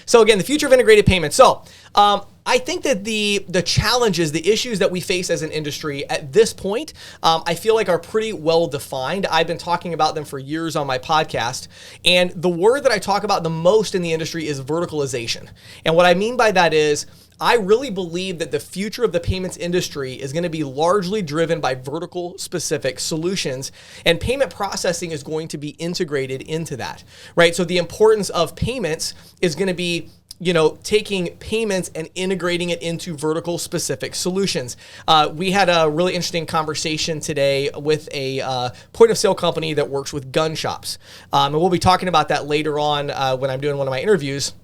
So again, the future of integrated payments. So I think that the challenges, the issues that we face as an industry at this point, I feel like are pretty well defined. I've been talking about them for years on my podcast. And the word that I talk about the most in the industry is verticalization. And what I mean by that is, I really believe that the future of the payments industry is going to be largely driven by vertical specific solutions, and payment processing is going to be integrated into that, right? So the importance of payments is going to be taking payments and integrating it into vertical specific solutions. We had a really interesting conversation today with a point of sale company that works with gun shops. And we'll be talking about that later on when I'm doing one of my interviews.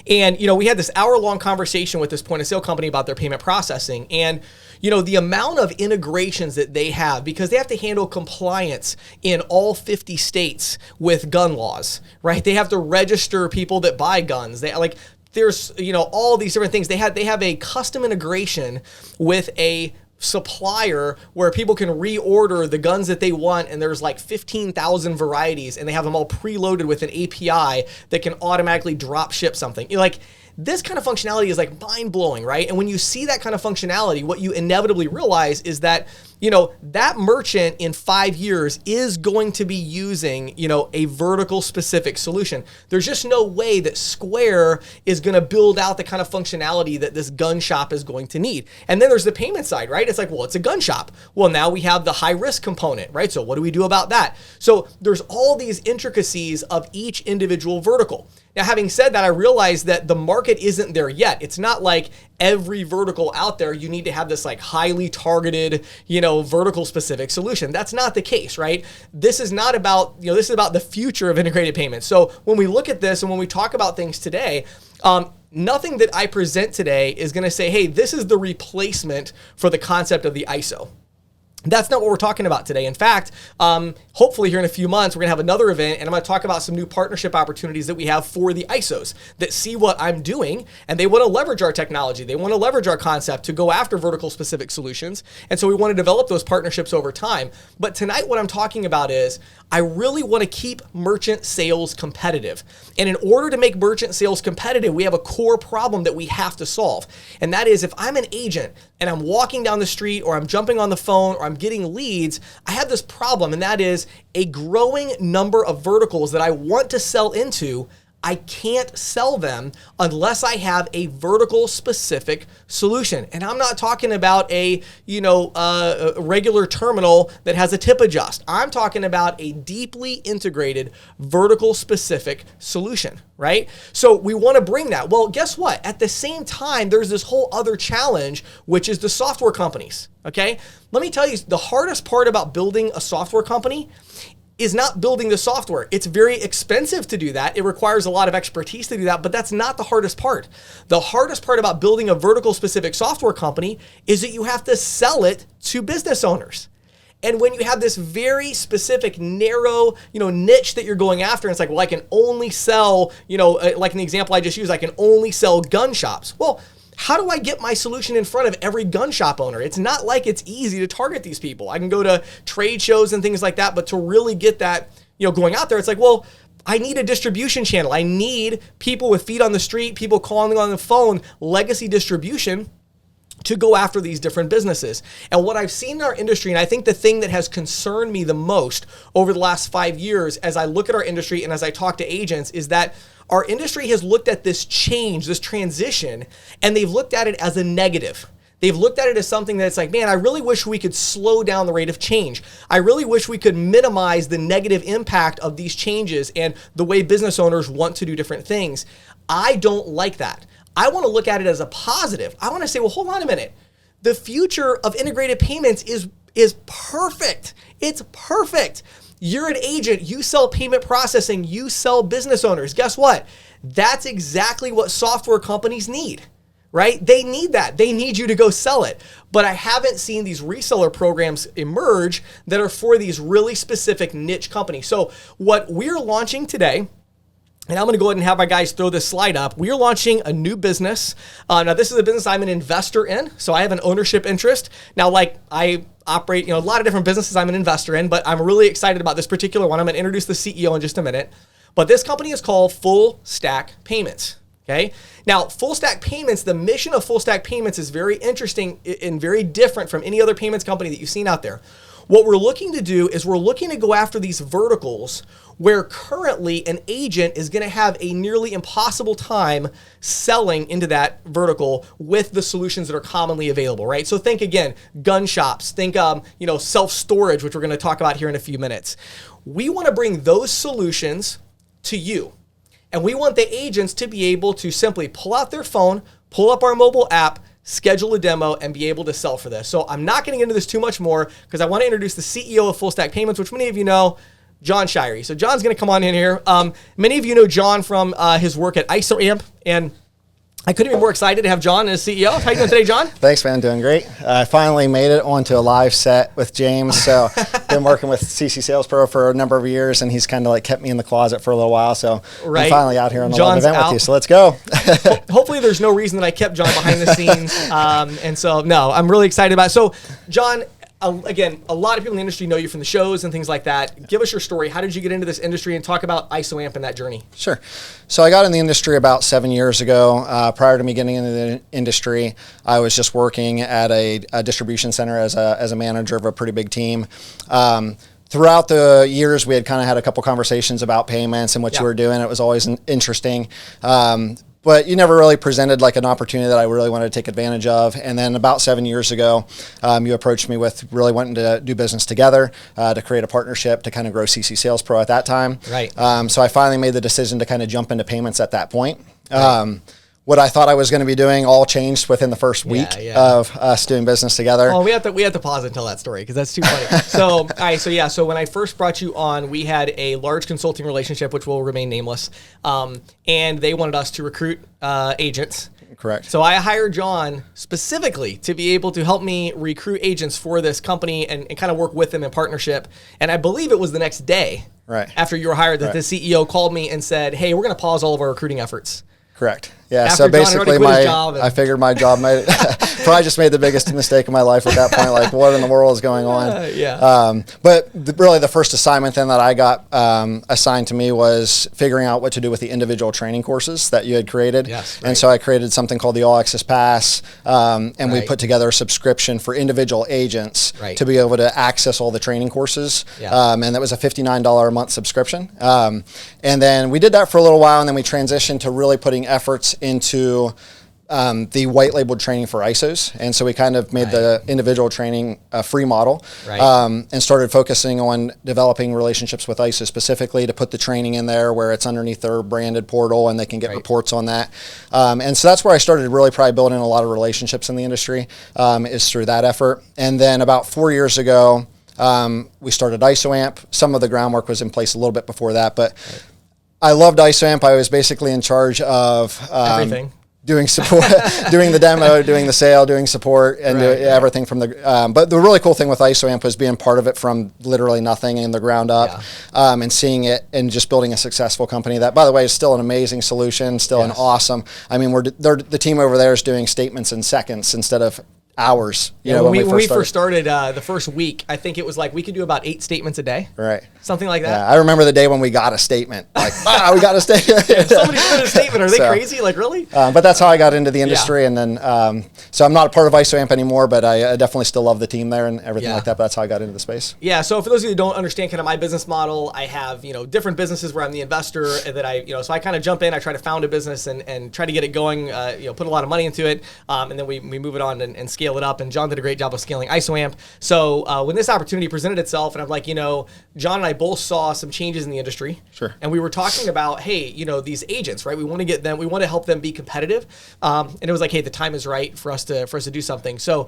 And, we had this hour-long conversation with this point of sale company about their payment processing. And, the amount of integrations that they have, because they have to handle compliance in all 50 states with gun laws, right? They have to register people that buy guns. There's, all these different things. They have a custom integration with a supplier where people can reorder the guns that they want, and there's like 15,000 varieties, and they have them all preloaded with an API that can automatically drop ship something. This kind of functionality is like mind-blowing, right? And when you see that kind of functionality, what you inevitably realize is that, that merchant in 5 years is going to be using, a vertical specific solution. There's just no way that Square is going to build out the kind of functionality that this gun shop is going to need. And then there's the payment side, right? It's like, well, it's a gun shop. Well, now we have the high risk component, right? So what do we do about that? So there's all these intricacies of each individual vertical. Now, having said that, I realize that the market isn't there yet. It's not like every vertical out there, you need to have this like highly targeted, vertical specific solution. That's not the case, right? This is not about, this is about the future of integrated payments. So when we look at this and when we talk about things today, nothing that I present today is going to say, hey, this is the replacement for the concept of the ISO. That's not what we're talking about today. In fact, hopefully here in a few months, we're going to have another event, and I'm going to talk about some new partnership opportunities that we have for the ISOs that see what I'm doing, and they want to leverage our technology. They want to leverage our concept to go after vertical specific solutions. And so we want to develop those partnerships over time. But tonight, what I'm talking about is I really want to keep merchant sales competitive. And in order to make merchant sales competitive, we have a core problem that we have to solve. And that is, if I'm an agent and I'm walking down the street, or I'm jumping on the phone, or I'm getting leads, I have this problem, and that is a growing number of verticals that I want to sell into. I can't sell them unless I have a vertical specific solution. And I'm not talking about a regular terminal that has a tip adjust. I'm talking about a deeply integrated vertical specific solution, right? So we want to bring that. Well, guess what? At the same time, there's this whole other challenge, which is the software companies, okay? Let me tell you, the hardest part about building a software company is not building the software. It's very expensive to do that. It requires a lot of expertise to do that, but that's not the hardest part. The hardest part about building a vertical specific software company is that you have to sell it to business owners. And when you have this very specific, narrow, niche that you're going after, and it's like, well, I can only sell, like in the example I just used, I can only sell gun shops. Well, how do I get my solution in front of every gun shop owner? It's not like it's easy to target these people. I can go to trade shows and things like that, but to really get that, going out there, it's like, well, I need a distribution channel. I need people with feet on the street, people calling on the phone, legacy distribution to go after these different businesses. And what I've seen in our industry, and I think the thing that has concerned me the most over the last 5 years as I look at our industry and as I talk to agents, is that our industry has looked at this change, this transition, and they've looked at it as a negative. They've looked at it as something that's like, man, I really wish we could slow down the rate of change. I really wish we could minimize the negative impact of these changes and the way business owners want to do different things. I don't like that. I want to look at it as a positive. I want to say, well, hold on a minute. The future of integrated payments is perfect. It's perfect. You're an agent, you sell payment processing, you sell business owners. Guess what? That's exactly what software companies need, right? They need that. They need you to go sell it. But I haven't seen these reseller programs emerge that are for these really specific niche companies. So what we're launching today, and I'm going to go ahead and have my guys throw this slide up. We are launching a new business. Now, this is a business I'm an investor in, so I have an ownership interest. Now, like I operate, a lot of different businesses I'm an investor in, but I'm really excited about this particular one. I'm going to introduce the CEO in just a minute. But this company is called Full Stack Payments. Okay. Now, full stack payments, the mission of full stack payments is very interesting and very different from any other payments company that you've seen out there. What we're looking to do is we're looking to go after these verticals where currently an agent is going to have a nearly impossible time selling into that vertical with the solutions that are commonly available, right? So think again, gun shops, think self-storage, which we're going to talk about here in a few minutes. We want to bring those solutions to you. And we want the agents to be able to simply pull out their phone, pull up our mobile app, schedule a demo, and be able to sell for this. So I'm not going to get into this too much more because I want to introduce the CEO of Full Stack Payments, which many of you know, Jon Shirey. So John's going to come on in here. Many of you know John from his work at ISOAMP, and I couldn't be more excited to have John as CEO. How are you doing today, John? Thanks, man. Doing great. I finally made it onto a live set with James. So been working with CC Sales Pro for a number of years, and he's kind of like kept me in the closet for a little while. So I'm finally out here on the live event with you. So let's go. Hopefully there's no reason that I kept John behind the scenes. And so, no, I'm really excited about it. So, John, again, a lot of people in the industry know you from the shows and things like that. Give us your story. How did you get into this industry, and talk about ISOAMP and that journey? Sure. So I got in the industry about 7 years ago. Prior to me getting into the industry, I was just working at a distribution center as a manager of a pretty big team. Throughout the years, we had kind of had a couple conversations about payments and what you were doing. It was always interesting. But you never really presented like an opportunity that I really wanted to take advantage of. And then about 7 years ago, you approached me with really wanting to do business together, to create a partnership to kind of grow CC Sales Pro at that time. Right. So I finally made the decision to kind of jump into payments at that point. What I thought I was going to be doing all changed within the first week of us doing business together. Oh, we have to pause and tell that story because that's too funny. So, all right, so when I first brought you on, we had a large consulting relationship, which will remain nameless, and they wanted us to recruit agents. Correct. So I hired John specifically to be able to help me recruit agents for this company and kind of work with them in partnership. And I believe it was the next day after you were hired that the CEO called me and said, hey, we're going to pause all of our recruiting efforts. Correct. Yeah. After so basically, I figured my job probably just made the biggest mistake of my life at that point. Like, what in the world is going on? But really, the first assignment then that I got assigned to me was figuring out what to do with the individual training courses that you had created. Yes. And so I created something called the All Access Pass, and we put together a subscription for individual agents to be able to access all the training courses. And that was a $59 a month subscription. And then we did that for a little while, and then we transitioned to really putting efforts into the white labeled training for ISOs. And so we kind of made the individual training a free model, and started focusing on developing relationships with ISOs specifically to put the training in there where it's underneath their branded portal and they can get reports on that. And so that's where I started really probably building a lot of relationships in the industry, is through that effort. And then about 4 years ago, we started ISOAMP. Some of the groundwork was in place a little bit before that, but I loved ISOAMP. I was basically in charge of everything. Doing support, doing the demo, doing the sale, doing support, and everything from the. But the really cool thing with ISOAMP was being part of it from literally nothing in the ground up, and seeing it and just building a successful company. That, by the way, is still an amazing solution, still an awesome. I mean, the team over there is doing statements in seconds instead of hours. When we first started the first week, I think it was like we could do about 8 statements a day. Right. Something like that. Yeah, I remember the day when we got a statement. Like, wow, we got a statement. Somebody put a statement. Are they crazy? Like, really? But that's how I got into the industry. And then, so I'm not a part of ISOAMP anymore, but I definitely still love the team there and everything like that. But that's how I got into the space. Yeah. So for those of you who don't understand kind of my business model, I have, different businesses where I'm the investor and that so I kind of jump in, I try to found a business and try to get it going, put a lot of money into it. And then we move it on and scale it up. And John did a great job of scaling ISOAMP. So when this opportunity presented itself, and I'm like, John and I both saw some changes in the industry. Sure. And we were talking about, hey, these agents, right? We want to get them, we want to help them be competitive. And it was like, hey, the time is right for us to do something. So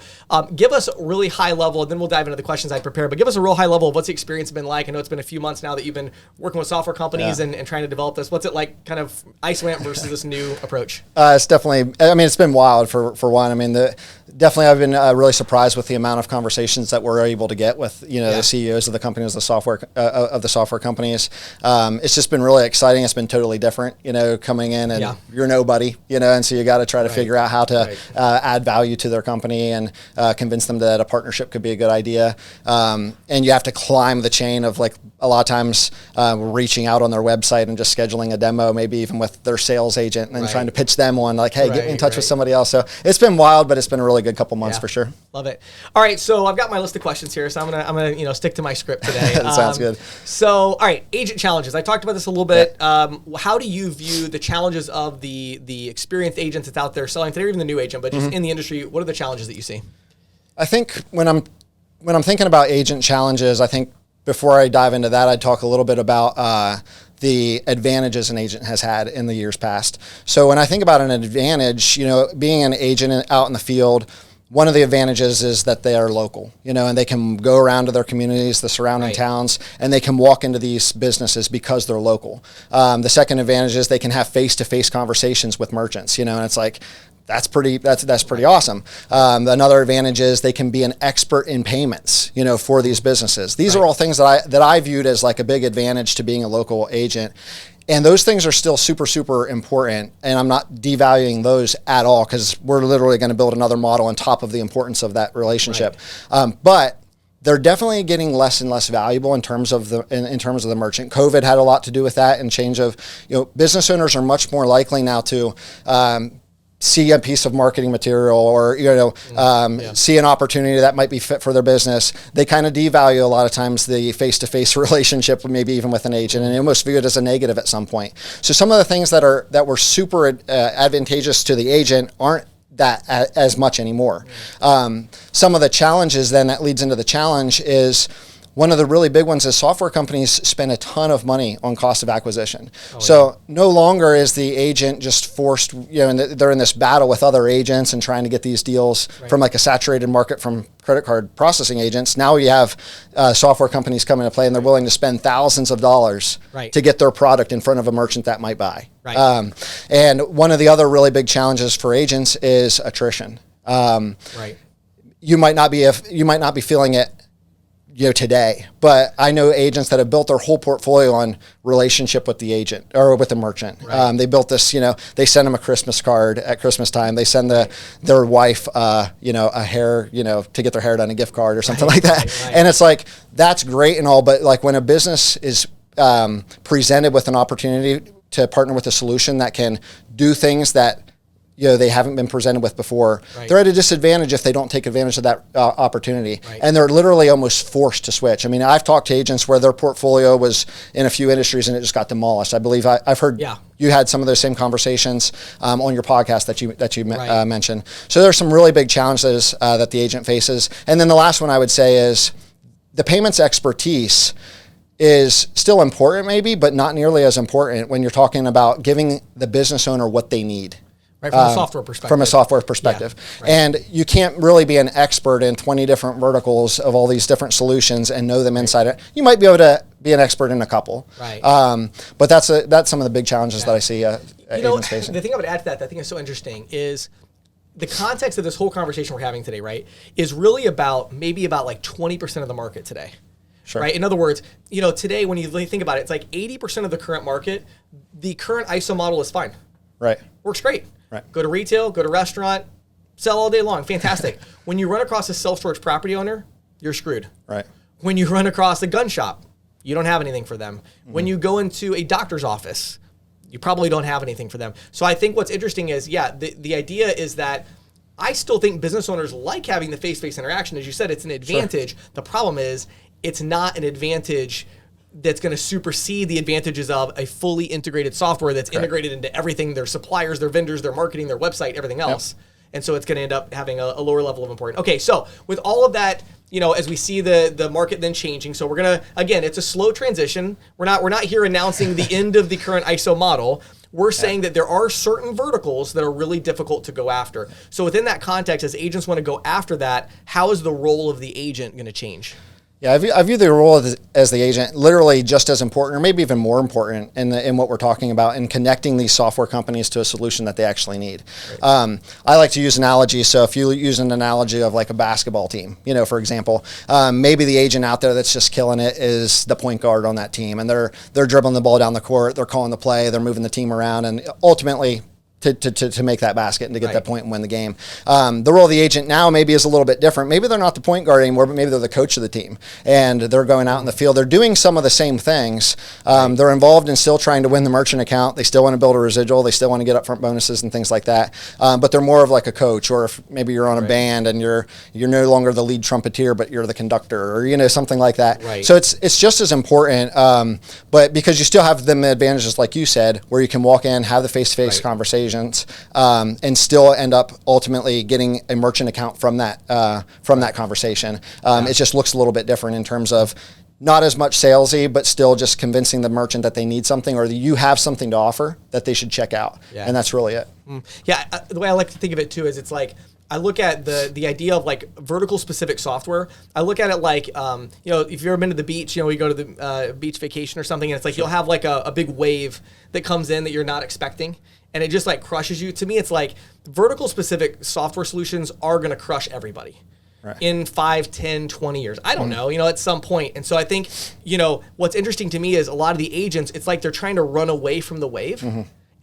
give us a really high level, and then we'll dive into the questions I prepared, but give us a real high level of what's the experience been like. I know it's been a few months now that you've been working with software companies and trying to develop this. What's it like kind of ISOAMP versus this new approach? It's definitely, it's been wild for one. Definitely I've been really surprised with the amount of conversations that we're able to get with, the CEOs of the companies, the software of the software companies. It's just been really exciting. It's been totally different, coming in and you're nobody, and so you got to try to figure out how to add value to their company and convince them that a partnership could be a good idea. And you have to climb the chain of, like, a lot of times reaching out on their website and just scheduling a demo, maybe even with their sales agent, and then trying to pitch them on, like, hey, get me in touch with somebody else. So it's been wild, but it's been a really good couple months for sure. Love it. All right, so I've got my list of questions here, so I'm gonna stick to my script today. That sounds good. So, all right, agent challenges. I talked about this a little bit. How do you view the challenges of the experienced agents that's out there selling today, or even the new agent, but just in the industry? What are the challenges that you see? I think when I'm thinking about agent challenges, I think before I dive into that, I'd talk a little bit about the advantages an agent has had in the years past. So when I think about an advantage, being an agent out in the field, one of the advantages is that they are local, and they can go around to their communities, the surrounding towns, and they can walk into these businesses because they're local. The second advantage is they can have face-to-face conversations with merchants, and it's like, that's pretty awesome. Another advantage is they can be an expert in payments, for these businesses. These are all things that I viewed as, like, a big advantage to being a local agent. And those things are still super, super important. And I'm not devaluing those at all, because we're literally going to build another model on top of the importance of that relationship. But they're definitely getting less and less valuable in terms of the merchant. COVID had a lot to do with that, and change of, business owners are much more likely now to see a piece of marketing material or see an opportunity that might be fit for their business. They kind of devalue a lot of times the face-to-face relationship, maybe even with an agent, and they almost view it as a negative at some point. So some of the things that were super advantageous to the agent aren't that as much anymore. Some of the challenges then that leads into the challenge is, one of the really big ones is software companies spend a ton of money on cost of acquisition. No longer is the agent just forced, and they're in this battle with other agents and trying to get these deals from, like, a saturated market from credit card processing agents. Now you have software companies come into play, and they're willing to spend thousands of dollars to get their product in front of a merchant that might buy. And one of the other really big challenges for agents is attrition. You might not be feeling it today, but I know agents that have built their whole portfolio on relationship with the agent or with the merchant. They built this, they send them a Christmas card at Christmas time. They send their wife, a hair, to get their hair done, a gift card or something like that. And it's like, that's great and all, but, like, when a business is presented with an opportunity to partner with a solution that can do things that they haven't been presented with before, they're at a disadvantage if they don't take advantage of that opportunity. And they're literally almost forced to switch. I mean, I've talked to agents where their portfolio was in a few industries and it just got demolished. I believe I've heard you had some of those same conversations on your podcast that you mentioned. So there's some really big challenges that the agent faces. And then the last one I would say is the payments expertise is still important maybe, but not nearly as important when you're talking about giving the business owner what they need. From a software perspective. From a software perspective. And you can't really be an expert in 20 different verticals of all these different solutions and know them inside it. You might be able to be an expert in a couple. But that's some of the big challenges that I see agents facing. The thing I would add to that I think is so interesting is the context of this whole conversation we're having today, is really about like 20% of the market today. In other words, today when you think about it, it's like 80% of the current market, the current ISO model is fine. Works great. Go to retail, go to restaurant, sell all day long. Fantastic. When you run across a self-storage property owner, you're screwed. When you run across a gun shop, you don't have anything for them. When you go into a doctor's office, you probably don't have anything for them. So I think what's interesting is, the idea is that I still think business owners like having the face-to-face interaction. As you said, it's an advantage. The problem is it's not an advantage that's going to supersede the advantages of a fully integrated software that's integrated into everything, their suppliers, their vendors, their marketing, their website, everything else. And so it's going to end up having a lower level of importance. Okay, so with all of that, as we see the market then changing, so we're going to, again, it's a slow transition. We're not here announcing the end of the current ISO model. We're saying that there are certain verticals that are really difficult to go after. So within that context, as agents want to go after that, how is the role of the agent going to change? Yeah, I view the role as the agent literally just as important, or maybe even more important in what we're talking about, in connecting these software companies to a solution that they actually need. Right. I like to use analogies. So if you use an analogy of like a basketball team, for example, maybe the agent out there that's just killing it is the point guard on that team, and they're dribbling the ball down the court, they're calling the play, they're moving the team around, and ultimately to make that basket and to get that point and win the game. The role of the agent now maybe is a little bit different. Maybe they're not the point guard anymore, but maybe they're the coach of the team, and they're going out in the field. They're doing some of the same things. They're involved in still trying to win the merchant account. They still want to build a residual. They still want to get upfront bonuses and things like that. But they're more of like a coach, or if maybe you're on a band and you're no longer the lead trumpeter, but you're the conductor, or something like that. Right. So it's just as important, but because you still have them advantages, like you said, where you can walk in, have the face-to-face conversations, and still end up ultimately getting a merchant account from that conversation. It just looks a little bit different in terms of not as much salesy, but still just convincing the merchant that they need something, or that you have something to offer that they should check out. Yeah. And that's really it. Yeah, the way I like to think of it too is it's like, I look at the idea of like vertical specific software. I look at it like, if you've ever been to the beach, you go to the beach vacation or something, and it's like you'll have like a big wave that comes in that you're not expecting, and it just like crushes you. To me, it's like vertical specific software solutions are going to crush everybody. Right. In 5, 10, 20 years. I don't know, at some point. And so I think, what's interesting to me is a lot of the agents, it's like they're trying to run away from the wave.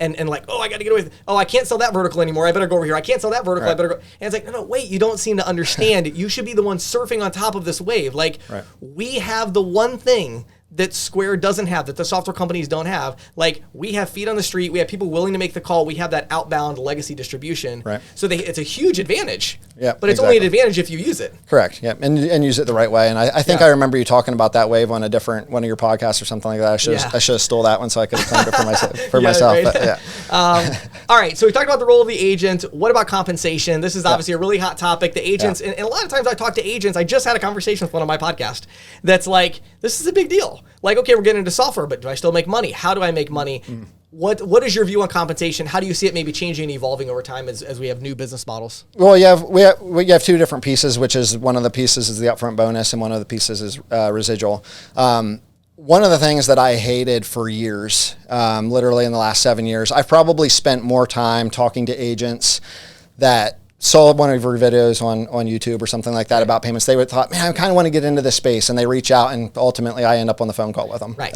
And like, I got to get away. I can't sell that vertical anymore. I better go over here. I can't sell that vertical. I better go. And it's like, no, wait, you don't seem to understand. You should be the one surfing on top of this wave. Like, we have the one thing that Square doesn't have, that the software companies don't have. Like, we have feet on the street. We have people willing to make the call. We have that outbound legacy distribution. Right. So it's a huge advantage. Yeah, but it's only an advantage if you use it. Correct. Yeah, and use it the right way. And I think I remember you talking about that wave on a different one of your podcasts or something like that. I should have stole that one so I could have claimed it for myself. Right. But, yeah. All right. So we talked about the role of the agent. What about compensation? This is obviously a really hot topic. The agents, and a lot of times I talk to agents. I just had a conversation with one on my podcast that's like, this is a big deal. Like, okay, we're getting into software, but do I still make money? How do I make money? What is your view on compensation? How do you see it maybe changing and evolving over time as we have new business models? Well, we have two different pieces, which is one of the pieces is the upfront bonus, and one of the pieces is residual. One of the things that I hated for years, literally in the last 7 years, I've probably spent more time talking to agents that saw one of your videos on YouTube or something like that about payments. They would thought, man, I kind of want to get into this space, and they reach out, and ultimately I end up on the phone call with them. Right.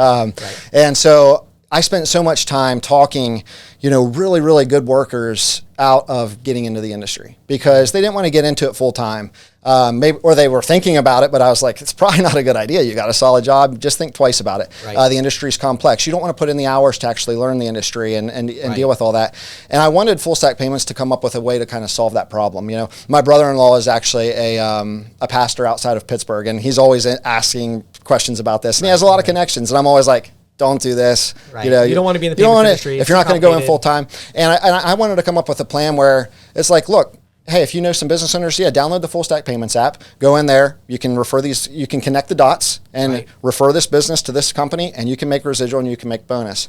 And so I spent so much time talking, really, really good workers out of getting into the industry because they didn't want to get into it full time. Or they were thinking about it, but I was like, it's probably not a good idea. You got a solid job. Just think twice about it. Right. The industry's complex. You don't want to put in the hours to actually learn the industry and deal with all that. And I wanted Full Stack Payments to come up with a way to kind of solve that problem. My brother-in-law is actually a pastor outside of Pittsburgh, and he's always asking questions about this. And he has a lot of connections, and I'm always like, don't do this. Right. You don't want to be in the payments industry if you're not going to go in full time. And I wanted to come up with a plan where it's like, look, hey, if you know some business owners, download the Full Stack Payments app. Go in there. You can you can connect the dots and refer this business to this company, and you can make residual and you can make bonus.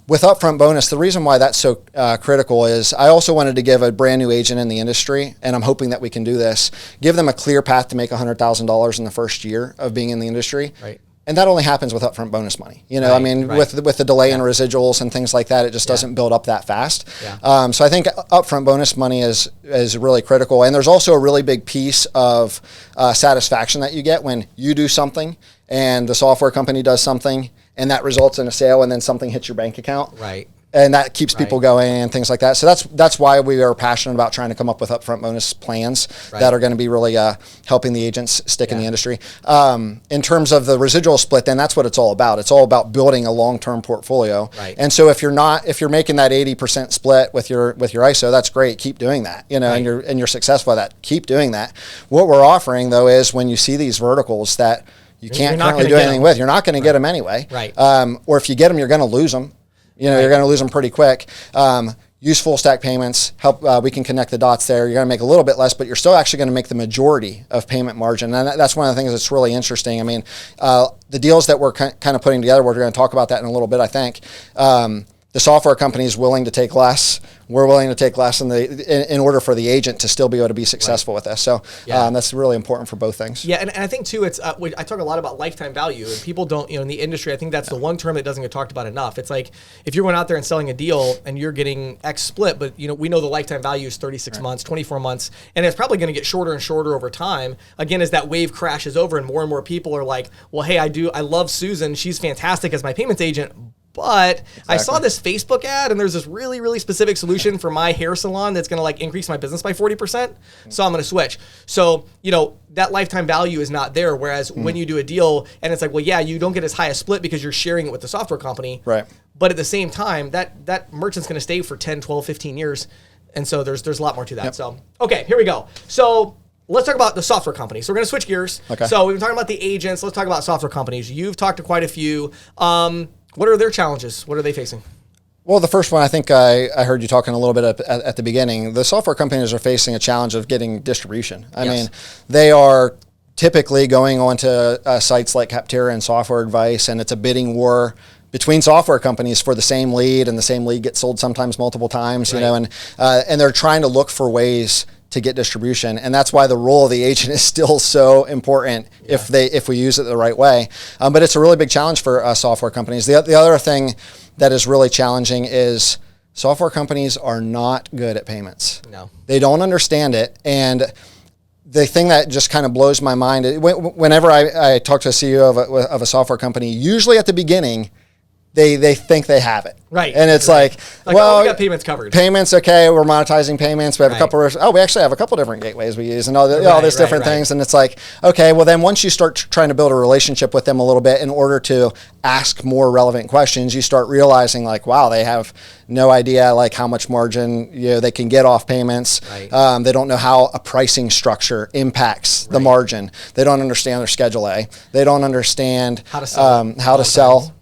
With upfront bonus, the reason why that's so critical is I also wanted to give a brand new agent in the industry, and I'm hoping that we can do this, give them a clear path to make $100,000 in the first year of being in the industry. Right. And that only happens with upfront bonus money. With the delay in residuals and things like that, it just doesn't build up that fast. Yeah. So I think upfront bonus money is really critical. And there's also a really big piece of satisfaction that you get when you do something and the software company does something and that results in a sale and then something hits your bank account. Right. And that keeps people going and things like that. So that's why we are passionate about trying to come up with upfront bonus plans that are going to be really helping the agents stick in the industry. In terms of the residual split, then that's what it's all about. It's all about building a long-term portfolio. Right. And so if you're making that 80% split with your ISO, that's great. Keep doing that. And you're successful at that. Keep doing that. What we're offering though is when you see these verticals that you can't currently do anything with, you're not going to get them anyway. Right. Or if you get them, you're going to lose them. You're going to lose them pretty quick. Use Full Stack Payments. We can connect the dots there. You're going to make a little bit less, but you're still actually going to make the majority of payment margin. And that's one of the things that's really interesting. I mean, the deals that we're kind of putting together, we're going to talk about that in a little bit, I think. the software company is willing to take less. We're willing to take less in order for the agent to still be able to be successful with this. So that's really important for both things. Yeah, and I think too, it's I talk a lot about lifetime value, and people don't, in the industry, I think that's the one term that doesn't get talked about enough. It's like if you're going out there and selling a deal and you're getting X split, but we know the lifetime value is 36 months, 24 months, and it's probably going to get shorter and shorter over time. Again, as that wave crashes over and more people are like, well, hey, I love Susan. She's fantastic as my payments agent. But I saw this Facebook ad, and there's this really, really specific solution for my hair salon that's going to increase my business by 40%. So I'm going to switch. So, that lifetime value is not there. Whereas when you do a deal and it's like, well, yeah, you don't get as high a split because you're sharing it with the software company. Right. But at the same time, that merchant's going to stay for 10, 12, 15 years. And so there's a lot more to that. Yep. So, okay, here we go. So let's talk about the software company. So we're going to switch gears. Okay. So we've been talking about the agents. Let's talk about software companies. You've talked to quite a few. What are their challenges? What are they facing? Well, the first one, I think I heard you talking a little bit at the beginning. The software companies are facing a challenge of getting distribution. I mean, they are typically going onto sites like Capterra and Software Advice, and it's a bidding war between software companies for the same lead, and the same lead gets sold sometimes multiple times, and they're trying to look for ways to get distribution, and that's why the role of the agent is still so important if we use it the right way. But it's a really big challenge for software companies. The other thing that is really challenging is software companies are not good at payments. No, they don't understand it, and the thing that just kind of blows my mind, whenever I talk to a CEO of a software company, usually at the beginning, they think they have it. Right. And it's like, well, we got payments covered. Payments, okay, we're monetizing payments. We have a couple we actually have a couple different gateways we use and all these different things. And it's like, okay, well then once you start trying to build a relationship with them a little bit in order to ask more relevant questions, you start realizing wow, they have no idea how much margin they can get off payments. Right. They don't know how a pricing structure impacts the margin. They don't understand their Schedule A. They don't understand how to sell.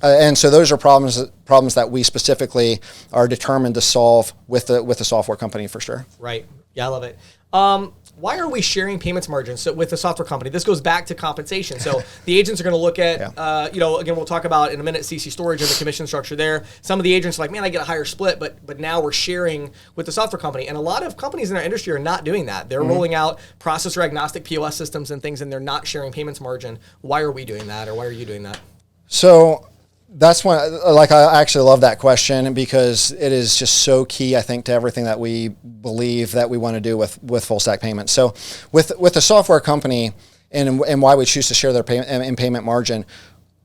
And so those are problems that we specifically are determined to solve with the software company for sure. Right. Yeah, I love it. Why are we sharing payments margins with the software company? This goes back to compensation. So the agents are going to look at, again, we'll talk about in a minute CCStorage and the commission structure there. Some of the agents are like, man, I get a higher split, but now we're sharing with the software company. And a lot of companies in our industry are not doing that. They're rolling out processor agnostic POS systems and things, and they're not sharing payments margin. Why are we doing that, or why are you doing that? So that's when, I actually love that question because it is just so key, I think, to everything that we believe that we want to do with full stack payments. So with a software company and why we choose to share their payment margin,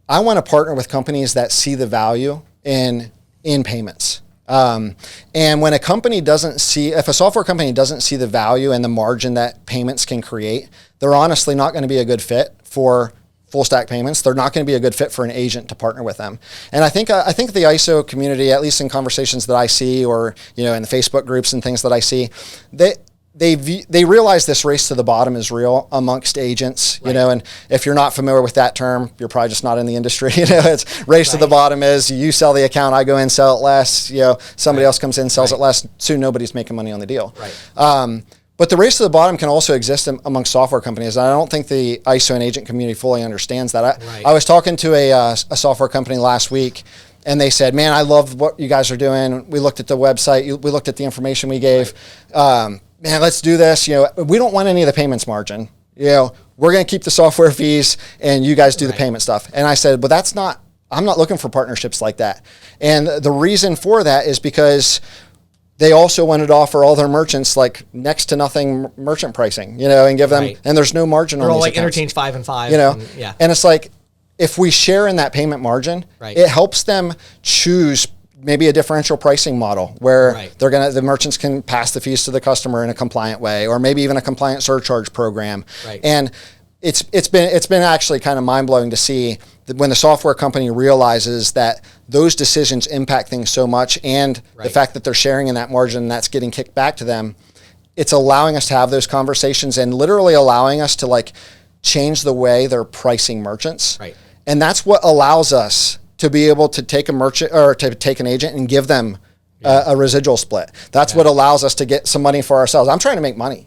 I want to partner with companies that see the value in payments. And when a company if a software company doesn't see the value and the margin that payments can create, they're honestly not going to be a good fit for full stack payments. They're not going to be a good fit for an agent to partner with them. And I think the ISO community, at least in conversations that I see, or in the Facebook groups and things that I see, they realize this race to the bottom is real amongst agents. And if you're not familiar with that term, you're probably just not in the industry. It's race to the bottom is you sell the account, I go in, sell it less. Somebody else comes in, sells it less. Soon nobody's making money on the deal. Right. But the race to the bottom can also exist among software companies. And I don't think the ISO and agent community fully understands that. I was talking to a software company last week, and they said, man, I love what you guys are doing. We looked at the website. We looked at the information we gave. Man, let's do this. We don't want any of the payments margin. We're going to keep the software fees, and you guys do the payment stuff. And I said, but I'm not looking for partnerships like that. And the reason for that is because they also wanted to offer all their merchants next to nothing merchant pricing, and give them, and there's no margin on these accounts. Interchange 5 and 5. And it's if we share in that payment margin, it helps them choose maybe a differential pricing model where the merchants can pass the fees to the customer in a compliant way, or maybe even a compliant surcharge program. And it's been actually kind of mind blowing to see that when the software company realizes that those decisions impact things so much, and the fact that they're sharing in that margin and that's getting kicked back to them, it's allowing us to have those conversations and literally allowing us to change the way they're pricing merchants. And that's what allows us to be able to take a merchant or to take an agent and give them a residual split. That's what allows us to get some money for ourselves. I'm trying to make money.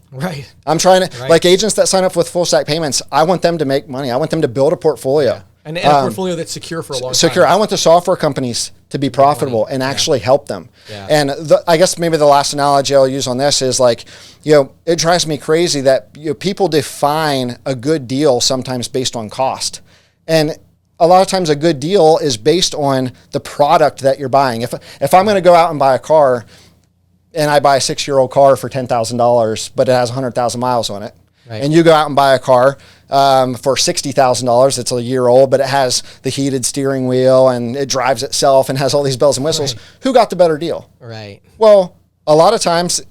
I'm trying to, agents that sign up with full stack payments, I want them to make money. I want them to build a portfolio. And a portfolio that's secure for a long time. I want the software companies to be profitable and actually help them. Yeah. And I guess maybe the last analogy I'll use on this is like, it drives me crazy that people define a good deal sometimes based on cost. And a lot of times a good deal is based on the product that you're buying. If I'm going to go out and buy a car and I buy a 6-year-old car for $10,000, but it has 100,000 miles on it, right. And you go out and buy a car for $60,000. It's a year old, but it has the heated steering wheel and it drives itself and has all these bells and whistles. Right. Who got the better deal? Right. Well, a lot of times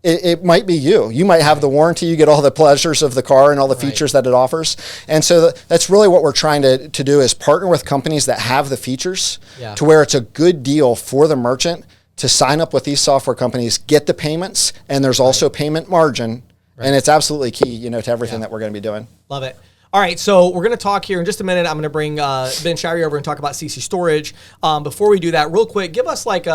it might be you. You might have the warranty. You get all the pleasures of the car and all the features that it offers. And so that's really what we're trying to do is partner with companies that have the features to where it's a good deal for the merchant to sign up with these software companies, get the payments, and there's also payment margin. Right. And it's absolutely key, to everything that we're going to be doing. Love it. All right, so we're going to talk here in just a minute. I'm going to bring Ben Shirey over and talk about CC Storage. Before we do that, real quick, give us like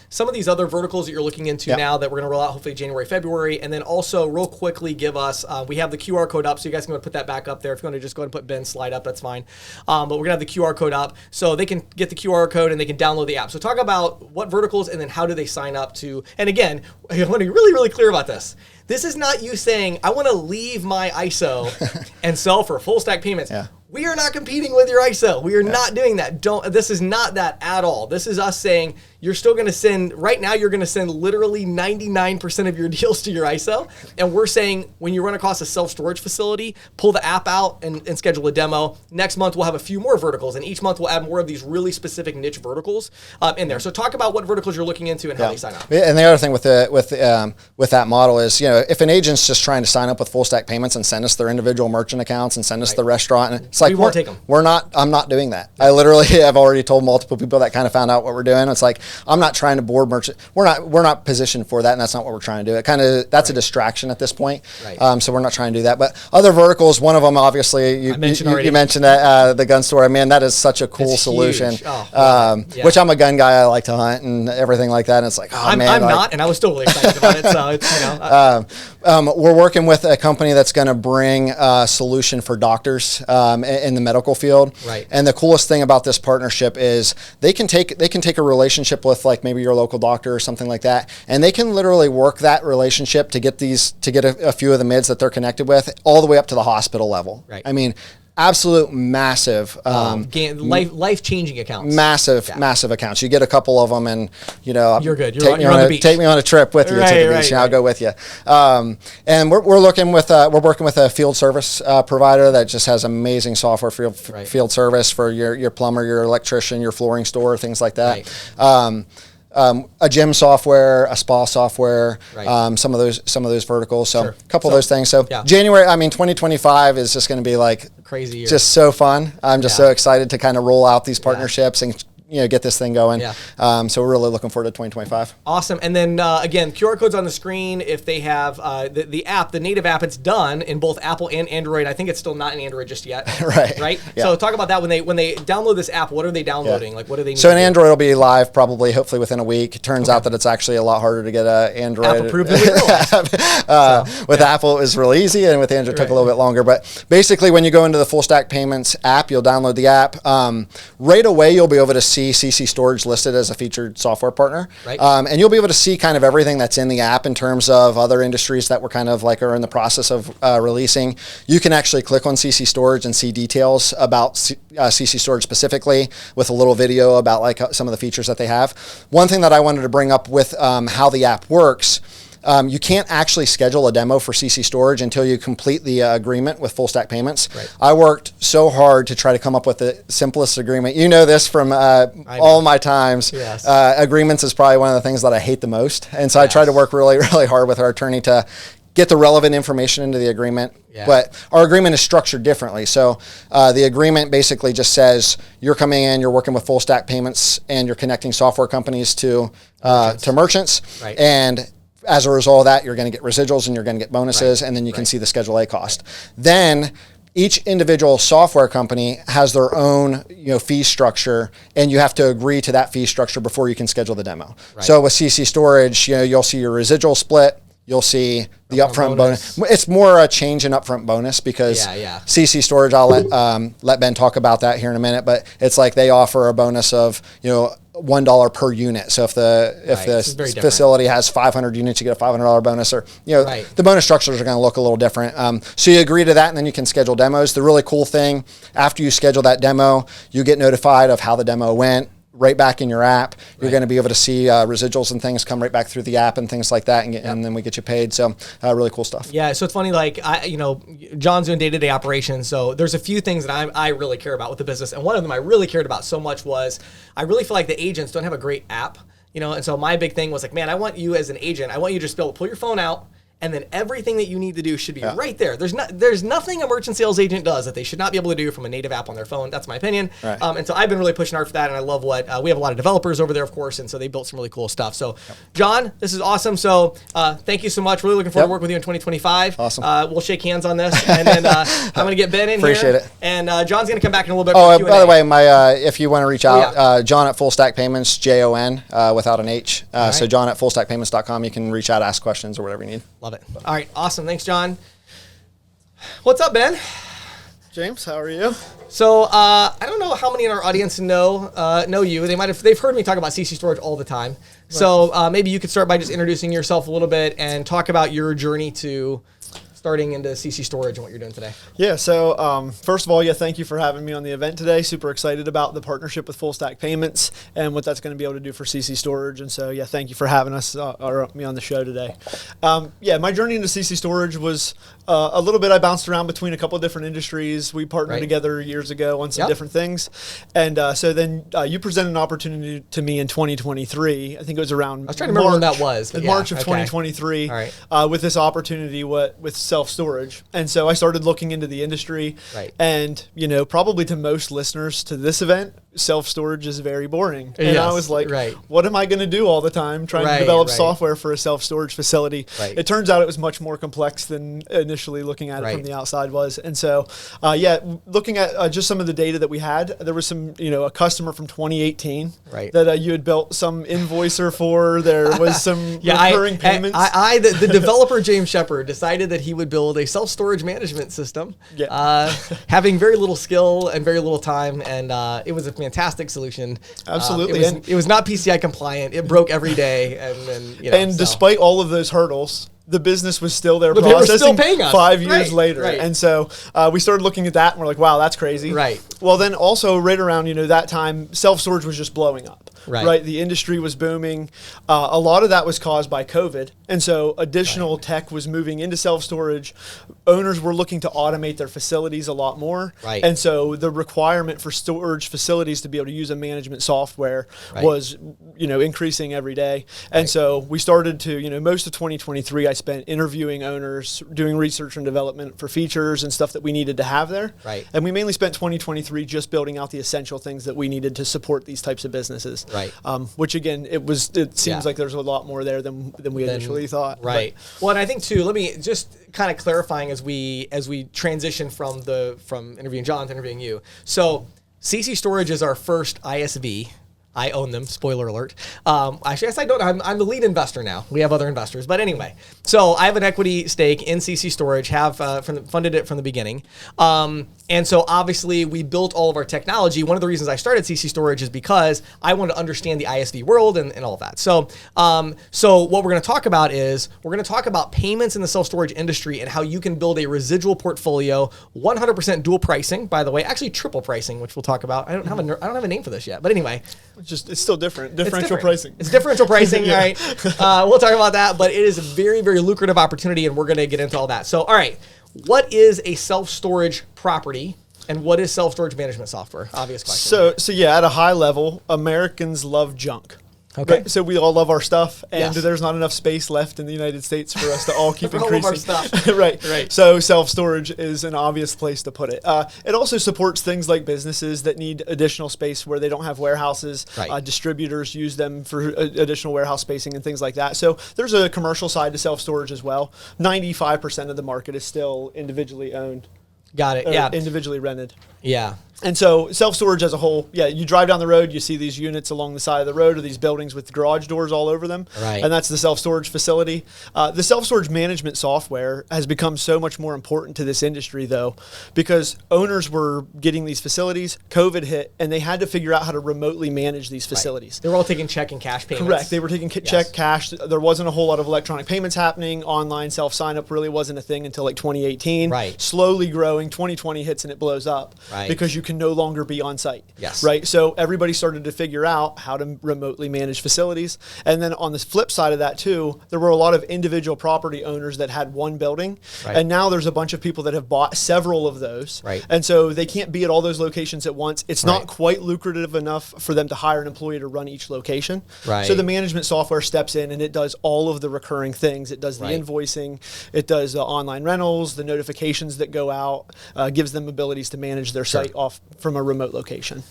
some of these other verticals that you're looking into now that we're going to roll out hopefully January, February. And then also real quickly give us, we have the QR code up, so you guys can go and put that back up there. If you want to just go ahead and put Ben's slide up, that's fine. But we're going to have the QR code up so they can get the QR code and they can download the app. So talk about what verticals and then how do they sign up to, and again, I want to be really, really clear about this. This is not you saying, I want to leave my ISO and sell for full stack payments. Yeah. We are not competing with your ISO. We are not doing that. This is not that at all. This is us saying you're still going to send, right now you're going to send literally 99% of your deals to your ISO. And we're saying when you run across a self-storage facility, pull the app out and schedule a demo. Next month we'll have a few more verticals, and each month we'll add more of these really specific niche verticals in there. So talk about what verticals you're looking into and how they sign up. And the other thing with that model is, if an agent's just trying to sign up with full stack payments and send us their individual merchant accounts and send us the restaurant, and it's like, we won't take them. I'm not doing that. I literally have already told multiple people that kind of found out what we're doing. It's like, I'm not trying to board merchant. We're not positioned for that, and that's not what we're trying to do. That's a distraction at this point. Right. So we're not trying to do that. But other verticals, one of them obviously you mentioned that the gun store. I mean, that is such a cool solution. Which I'm a gun guy. I like to hunt and everything like that. And it's like, I'm not, and I was still really excited about it. So it's we're working with a company that's going to bring a solution for doctors in the medical field. Right. And the coolest thing about this partnership is they can take a relationship with like maybe your local doctor or something like that, and they can literally work that relationship to get a few of the mids that they're connected with all the way up to the hospital level. Right. I mean, absolute massive life-changing accounts. Massive accounts. You get a couple of them, and you're good. You're on the beach. Take me on a trip with you to the beach, and I'll go with you. And we're working with a field service provider that just has amazing software for field service for your plumber, your electrician, your flooring store, things like that. Right. A gym software, a spa software, some of those verticals. So a couple of those things. So January, 2025 is just going to be like crazy year. Just so fun. I'm just so excited to kind of roll out these partnerships and get this thing going. Yeah. So we're really looking forward to 2025. Awesome. And then again, QR codes on the screen. If they have the app, the native app, it's done in both Apple and Android. I think it's still not in Android just yet. Right. Yeah. So talk about that when they download this app. What are they downloading? Like what do they need? So an Android will be live hopefully within a week. It turns out that it's actually a lot harder to get an Android. App approved than we realized. With Apple it was really easy, and with Android it took a little bit longer. But basically, when you go into the Full Stack Payments app, you'll download the app. Right away, you'll be able to see CC Storage listed as a featured software partner. Right. And you'll be able to see kind of everything that's in the app in terms of other industries that we're kind of like are in the process of releasing. You can actually click on CC Storage and see details about CC Storage specifically with a little video about like some of the features that they have. One thing that I wanted to bring up with how the app works, you can't actually schedule a demo for CC Storage until you complete the agreement with Full Stack Payments. Right. I worked so hard to try to come up with the simplest agreement. You know this from all my times. Yes. Agreements is probably one of the things that I hate the most. And so I tried to work really, really hard with our attorney to get the relevant information into the agreement. Yeah. But our agreement is structured differently. So the agreement basically just says you're coming in, you're working with Full Stack Payments, and you're connecting software companies to merchants. Right. And as a result of that, you're going to get residuals and you're going to get bonuses, and then you can see the Schedule A cost. Then each individual software company has their own fee structure, and you have to agree to that fee structure before you can schedule the demo. Right. So with CC Storage, you'll see your residual split. You'll see the upfront bonus. It's more a change in upfront bonus because CC Storage, I'll let Ben talk about that here in a minute, but it's like they offer a bonus of $1 per unit. So if the facility has 500 units, you get a $500 bonus, or the bonus structures are going to look a little different. So you agree to that, and then you can schedule demos. The really cool thing, after you schedule that demo, you get notified of how the demo went right back in your app. You're going to be able to see residuals and things come right back through the app and things like that, and then we get you paid. So really cool stuff. Yeah, so it's funny, like John's doing day-to-day operations, so there's a few things that I really care about with the business, and one of them I really cared about so much was I really feel like the agents don't have a great app, and so my big thing was like, man, I want you as an agent, I want you to just be able to pull your phone out, and then everything that you need to do should be right there. There's nothing a merchant sales agent does that they should not be able to do from a native app on their phone. That's my opinion. Right. And so I've been really pushing hard for that, and I love what we have a lot of developers over there, of course, and so they built some really cool stuff. So, John, this is awesome. So, thank you so much. Really looking forward to working with you in 2025. Awesome. We'll shake hands on this, and then I'm going to get Ben in Appreciate here. It. And John's going to come back in a little bit. Oh, by the way, if you want to reach out, John at Full Stack Payments, JON without an H. So John at fullstackpayments.com. You can reach out, ask questions, or whatever you need. Love it. All right. Awesome. Thanks, John. What's up, Ben? James, how are you? So I don't know how many in our audience know you. They've heard me talk about CCStorage all the time. Right. So maybe you could start by just introducing yourself a little bit and talk about your journey to starting into CCStorage and what you're doing today. Yeah, so first of all, thank you for having me on the event today. Super excited about the partnership with Full Stack Payments and what that's going to be able to do for CCStorage. And so, thank you for having us or me on the show today. My journey into CCStorage was a little bit, I bounced around between a couple of different industries. We partnered together years ago on some different things. And so then you presented an opportunity to me in 2023. I think it was around I was trying to remember when that was. In March of 2023 with this opportunity with self-storage. And so I started looking into the industry. Right. And, probably to most listeners to this event, self-storage is very boring. And I was like, what am I going to do all the time trying to develop software for a self-storage facility? Right. It turns out it was much more complex than initially looking at it from the outside was. And so, looking at just some of the data that we had, there was some, a customer from 2018 that you had built some invoicer for. There was some recurring payments. The developer, James Shepard, decided that he would build a self-storage management system, having very little skill and very little time, and it was a fantastic solution. Absolutely. It was not PCI compliant. It broke every day, and despite all of those hurdles, the business was still there processing. They were still paying us 5 years later. Right. And so we started looking at that and we're like, wow, that's crazy. Right. Well, then also right around, that time, self-storage was just blowing up. Right. The industry was booming. A lot of that was caused by COVID. And so additional tech was moving into self-storage. Owners were looking to automate their facilities a lot more. Right. And so the requirement for storage facilities to be able to use a management software was, increasing every day. And so we started to, most of 2023, I spent interviewing owners, doing research and development for features and stuff that we needed to have there. Right. And we mainly spent 2023 just building out the essential things that we needed to support these types of businesses. Right. Which again, it seems like there's a lot more there than we initially thought. Right. Well, and I think too, let me just kind of clarifying as we transition from interviewing John to interviewing you. So CCStorage is our first ISV. I own them. Spoiler alert. Actually, I don't. I'm the lead investor now. We have other investors, but anyway. So I have an equity stake in CCStorage. Have funded it from the beginning. And so obviously we built all of our technology. One of the reasons I started CCStorage is because I wanted to understand the ISV world and all of that. So what we're going to talk about is we're going to talk about payments in the self-storage industry and how you can build a residual portfolio, 100% dual pricing, by the way, actually triple pricing, which we'll talk about. I don't have a name for this yet, but anyway. It's still different. Differential pricing. It's differential pricing, all right. We'll talk about that, but it is a very, very lucrative opportunity, and we're going to get into all that. So, all right, what is a self-storage property, and what is self-storage management software? Obvious question. So at a high level, Americans love junk. Okay. Right? So we all love our stuff, and there's not enough space left in the United States for us to all keep increasing. All of our stuff. Right. So self-storage is an obvious place to put it. It also supports things like businesses that need additional space where they don't have warehouses. Right. Distributors use them for additional warehouse spacing and things like that. So there's a commercial side to self-storage as well. 95% of the market is still individually owned. Got it. Yeah. Individually rented. Yeah. And so self-storage as a whole, you drive down the road, you see these units along the side of the road or these buildings with garage doors all over them. Right. And that's the self-storage facility. The self-storage management software has become so much more important to this industry, though, because owners were getting these facilities, COVID hit, and they had to figure out how to remotely manage these facilities. Right. They were all taking check and cash payments. Correct. They were taking check, cash. There wasn't a whole lot of electronic payments happening. Online self-sign-up really wasn't a thing until like 2018. Right. Slowly growing. 2020 hits and it blows up. Right. Because you can no longer be on site. Yes. Right. So everybody started to figure out how to remotely manage facilities. And then on the flip side of that too, there were a lot of individual property owners that had one building. Right. And now there's a bunch of people that have bought several of those. Right. And so they can't be at all those locations at once. It's not quite lucrative enough for them to hire an employee to run each location. Right. So the management software steps in and it does all of the recurring things. It does the invoicing, it does the online rentals, the notifications that go out, gives them abilities to manage their site off from a remote location.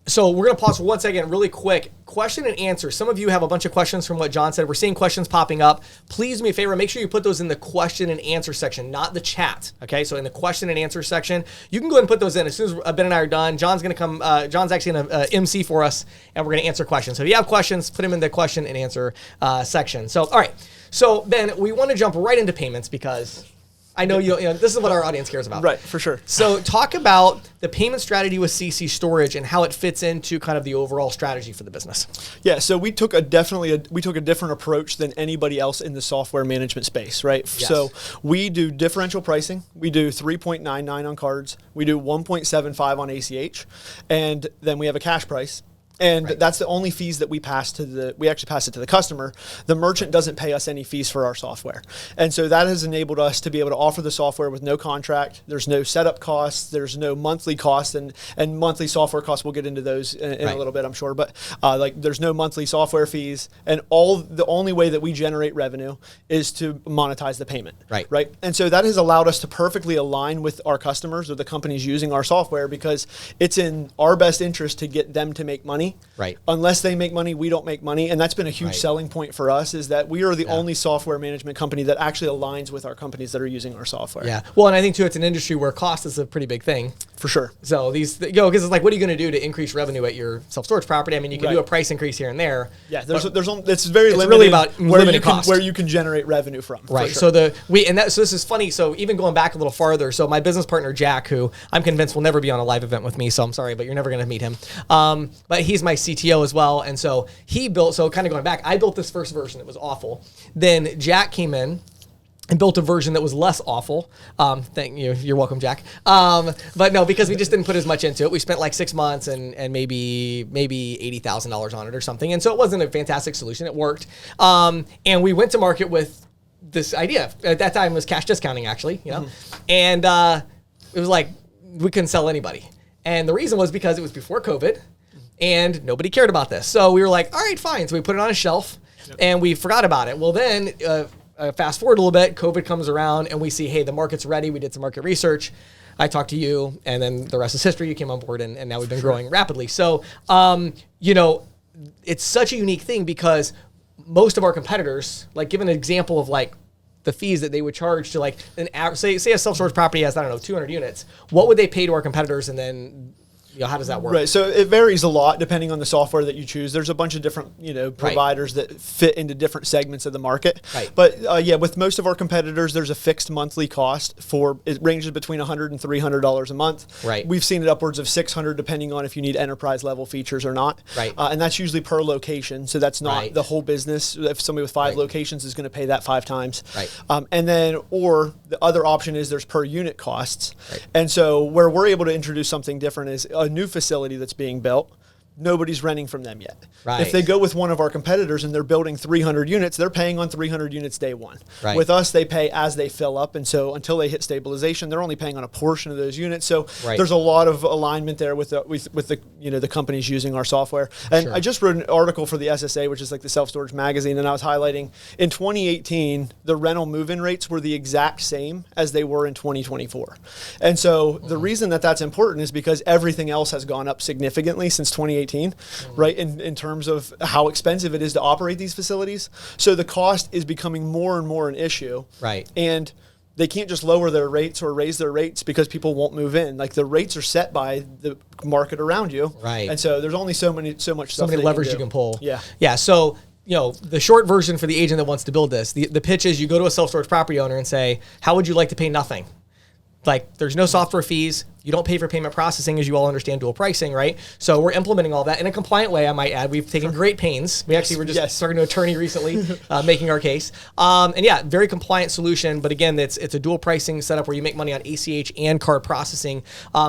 So we're going to pause for 1 second really quick. Question and answer. Some of you have a bunch of questions from what Jon said. We're seeing questions popping up. Please do me a favor. Make sure you put those in the question and answer section, not the chat. Okay, so in the question and answer section, you can go ahead and put those in. As soon as Ben and I are done, John's going to come. John's actually going to MC for us, and we're going to answer questions. So if you have questions, put them in the question and answer section. So, all right. So, Ben, we want to jump right into payments because I know you know, this is what our audience cares about. Right, for sure. So talk about the payment strategy with CCStorage and how it fits into kind of the overall strategy for the business. Yeah, so we took a different approach than anybody else in the software management space, right? Yes. So we do differential pricing. We do 3.99 on cards. We do 1.75 on ACH, and then we have a cash price. And that's the only fees that we actually pass it to the customer. The merchant doesn't pay us any fees for our software. And so that has enabled us to be able to offer the software with no contract. There's no setup costs. There's no monthly costs and monthly software costs. We'll get into those in a little bit, I'm sure. But there's no monthly software fees. And the only way that we generate revenue is to monetize the payment. Right. And so that has allowed us to perfectly align with our customers or the companies using our software because it's in our best interest to get them to make money. Right. Unless they make money, we don't make money. And that's been a huge selling point for us is that we are the only software management company that actually aligns with our companies that are using our software. Yeah. Well, and I think too, it's an industry where cost is a pretty big thing. For sure. So because it's like, what are you going to do to increase revenue at your self-storage property? I mean, you can do a price increase here and there. Yeah. It's very limited. Really about limited cost. Where you can generate revenue from. Right. Sure. So so this is funny. So even going back a little farther, so my business partner, Jack, who I'm convinced will never be on a live event with me. So I'm sorry, but you're never going to meet him. But he's my CTO as well. And so kind of going back, I built this first version. It was awful. Then Jack came in and built a version that was less awful. Thank you. You're welcome, Jack. But no, because we just didn't put as much into it. We spent like 6 months and maybe $80,000 on it or something. And so it wasn't a fantastic solution. It worked. And we went to market with this idea. At that time, it was cash discounting, actually. And it was like we couldn't sell anybody. And the reason was because it was before COVID. And nobody cared about this. So we were like, all right, fine. So we put it on a shelf and we forgot about it. Well, then fast forward a little bit, COVID comes around and we see, hey, the market's ready. We did some market research. I talked to you and then the rest is history. You came on board and now we've been growing rapidly. So, it's such a unique thing because most of our competitors, like give an example of like the fees that they would charge to like an average, say a self-storage property has, 200 units. What would they pay to our competitors and then how does that work? Right. So it varies a lot depending on the software that you choose. There's a bunch of different, providers that fit into different segments of the market. Right. But with most of our competitors, there's a fixed monthly cost it ranges between $100 and $300 a month. Right. We've seen it upwards of $600 depending on if you need enterprise level features or not. Right. And that's usually per location. So that's not the whole business. If somebody with 5 locations is going to pay that 5 times. Right. And then, or the other option is there's per unit costs. Right. And so where we're able to introduce something different is a new facility that's being built. Nobody's renting from them yet. Right. If they go with one of our competitors and they're building 300 units, they're paying on 300 units day one. Right. With us, they pay as they fill up. And so until they hit stabilization, they're only paying on a portion of those units. So there's a lot of alignment there with the companies using our software. And I just wrote an article for the SSA, which is like the self-storage magazine. And I was highlighting in 2018, the rental move-in rates were the exact same as they were in 2024. And so the reason that that's important is because everything else has gone up significantly since 2018. Right, in terms of how expensive it is to operate these facilities. So the cost is becoming more and more an issue. Right. And they can't just lower their rates or raise their rates because people won't move in. Like, the rates are set by the market around you. Right. And so there's only so much stuff. So many levers you can pull. Yeah. Yeah. So, the short version for the agent that wants to build this, the pitch is you go to a self-storage property owner and say, how would you like to pay nothing? Like, there's no software fees. You don't pay for payment processing, as you all understand dual pricing, right? So we're implementing all that in a compliant way, I might add. We've taken great pains. We actually were just talking to an attorney recently, making our case. And yeah, very compliant solution. But again, it's a dual pricing setup where you make money on ACH and card processing.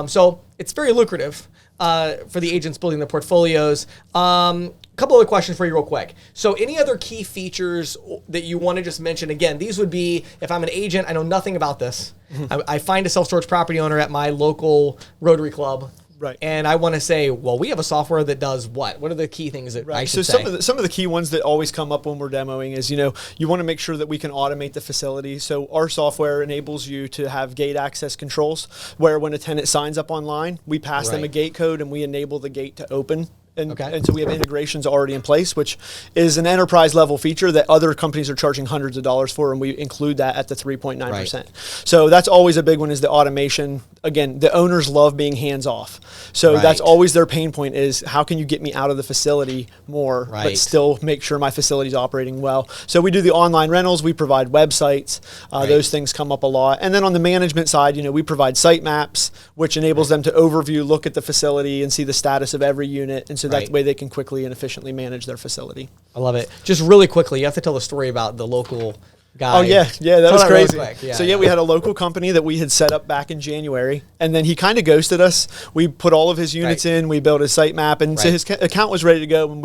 So it's very lucrative for the agents building their portfolios. Couple other questions for you real quick. So any other key features that you want to just mention? Again, these would be, if I'm an agent, I know nothing about this. I find a self-storage property owner at my local Rotary Club. Right. And I want to say, well, we have a software that does what? What are the key things that I should say? So some of the key ones that always come up when we're demoing is, you want to make sure that we can automate the facility. So our software enables you to have gate access controls where when a tenant signs up online, we pass them a gate code and we enable the gate to open. And so we have integrations already in place, which is an enterprise level feature that other companies are charging hundreds of dollars for, and we include that at the 3.9%. So that's always a big one, is the automation. Again, the owners love being hands off. So that's always their pain point, is how can you get me out of the facility more, but still make sure my facility is operating well. So we do the online rentals, we provide websites, those things come up a lot. And then on the management side, we provide site maps, which enables them to overview, look at the facility and see the status of every unit. And so that way they can quickly and efficiently manage their facility. I love it. Just really quickly, you have to tell the story about the local guy. Oh, yeah, that was crazy. Really quick. So we had a local company that we had set up back in January, and then he kind of ghosted us. We put all of his units in, we built his site map, and so his account was ready to go, and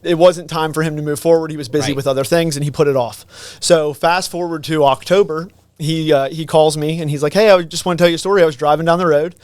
it wasn't time for him to move forward. He was busy with other things, and he put it off. So fast forward to October, he calls me, and he's like, hey, I just want to tell you a story. I was driving down the road,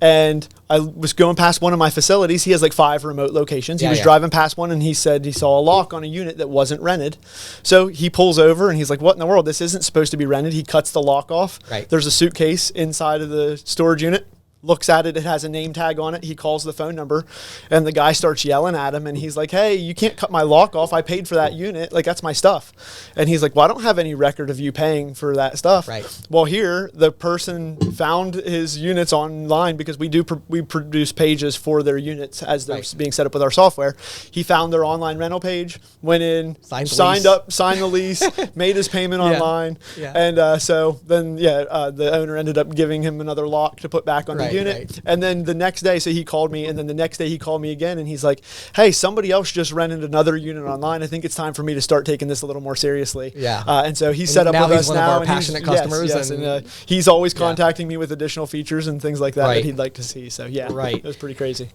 and I was going past one of my facilities. He has like 5 remote locations. He was driving past one, and he said he saw a lock on a unit that wasn't rented. So he pulls over, and he's like, what in the world? This isn't supposed to be rented. He cuts the lock off. There's a suitcase inside of the storage unit. Looks at it, it has a name tag on it. He calls the phone number, and the guy starts yelling at him, and he's like, hey, you can't cut my lock off. I paid for that unit. Like, that's my stuff. And he's like, well, I don't have any record of you paying for that stuff. Well, here, the person found his units online, because we produce pages for their units as they're being set up with our software. He found their online rental page, went in, signed the lease, made his payment online. And so then, the owner ended up giving him another lock to put back on the unit. And then the next day, so he called me, and then the next day he called me again, and he's like, hey, somebody else just rented another unit online. I think it's time for me to start taking this a little more seriously. And so he's set up with us now. Now he's one of our passionate customers. And he's always contacting me with additional features and things like that he'd like to see. So it was pretty crazy.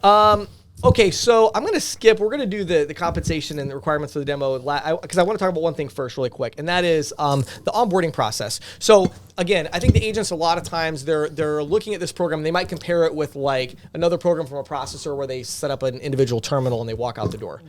Okay, so I'm going to skip. We're going to do the compensation and the requirements for the demo, because I want to talk about one thing first really quick, and that is the onboarding process. So again, I think the agents, a lot of times, they're looking at this program, and they might compare it with like another program from a processor where they set up an individual terminal and they walk out the door.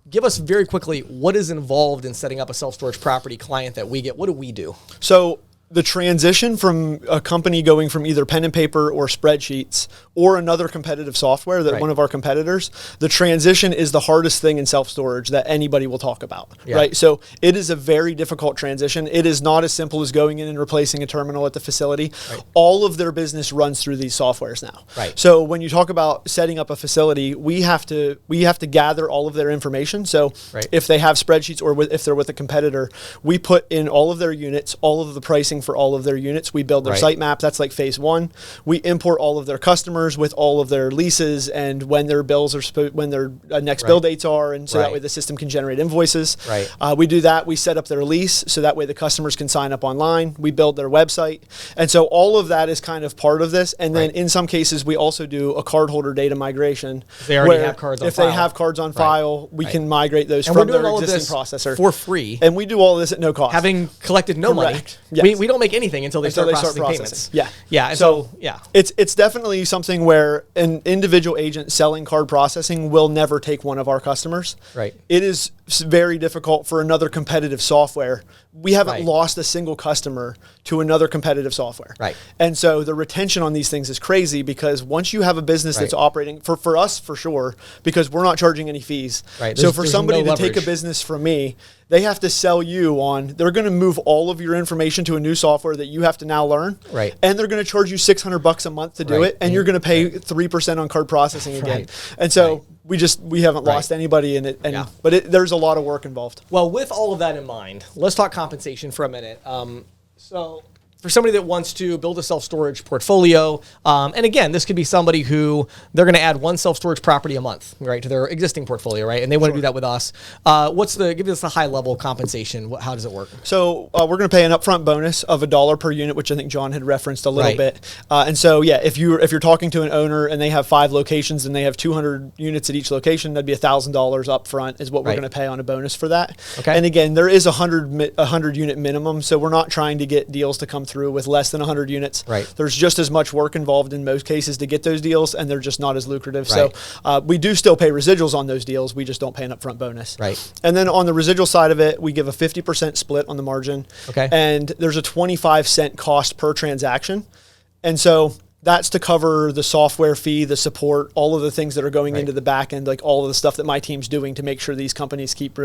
Give us very quickly, what is involved in setting up a self-storage property client that we get? What do we do? So the transition from a company going from either pen and paper or spreadsheets or another competitive software that one of our competitors, the transition is the hardest thing in self-storage that anybody will talk about, right? So it is a very difficult transition. It is not as simple as going in and replacing a terminal at the facility. All of their business runs through these softwares now. So when you talk about setting up a facility, we have to gather all of their information. So if they have spreadsheets or if they're with a competitor, we put in all of their units, all of the pricing for all of their units. We build their site map. That's like phase 1. We import all of their customers with all of their leases and when their bills are when their next bill dates are, and so that way the system can generate invoices. We do that. We set up their lease so that way the customers can sign up online. We build their website, and so all of that is kind of part of this. And then in some cases, we also do a cardholder data migration. They already have cards on file. If they have cards on file, we can migrate those from their existing processor for free. And we do all of this at no cost. Having collected no money, we don't make anything until they start processing payments. So it's definitely something where an individual agent selling card processing will never take one of our customers. It is very difficult for another competitive software. We haven't lost a single customer to another competitive software. And so the retention on these things is crazy, because once you have a business that's operating, for us for sure, because we're not charging any fees. So for somebody to take a business from me, they have to sell you on, they're going to move all of your information to a new software that you have to now learn. Right. And they're going to charge you $600 a month to do it. And you're going to pay 3% on card processing again. And so we haven't lost anybody in it. And, but there's a lot of work involved. Well, with all of that in mind, let's talk compensation for a minute. So for somebody that wants to build a self-storage portfolio, and again, this could be somebody who they're going to add one self-storage property a month, right, to their existing portfolio, right? And they want to do that with us. Give us the high-level compensation. How does it work? So we're going to pay an upfront bonus of $1 per unit, which I think John had referenced a little bit. And so, yeah, if you're talking to an owner and they have 5 locations and they have 200 units at each location, that'd be $1,000 upfront is what we're going to pay on a bonus for that. Okay. And again, there is a 100 unit minimum, so we're not trying to get deals to come through with less than 100 units. Right. There's just as much work involved in most cases to get those deals, and they're just not as lucrative. So we do still pay residuals on those deals. We just don't pay an upfront bonus. Right. And then on the residual side of it, we give a 50% split on the margin. Okay. And there's a 25-cent cost per transaction. And so that's to cover the software fee, the support, all of the things that are going into the back end, like all of the stuff that my team's doing to make sure these companies keep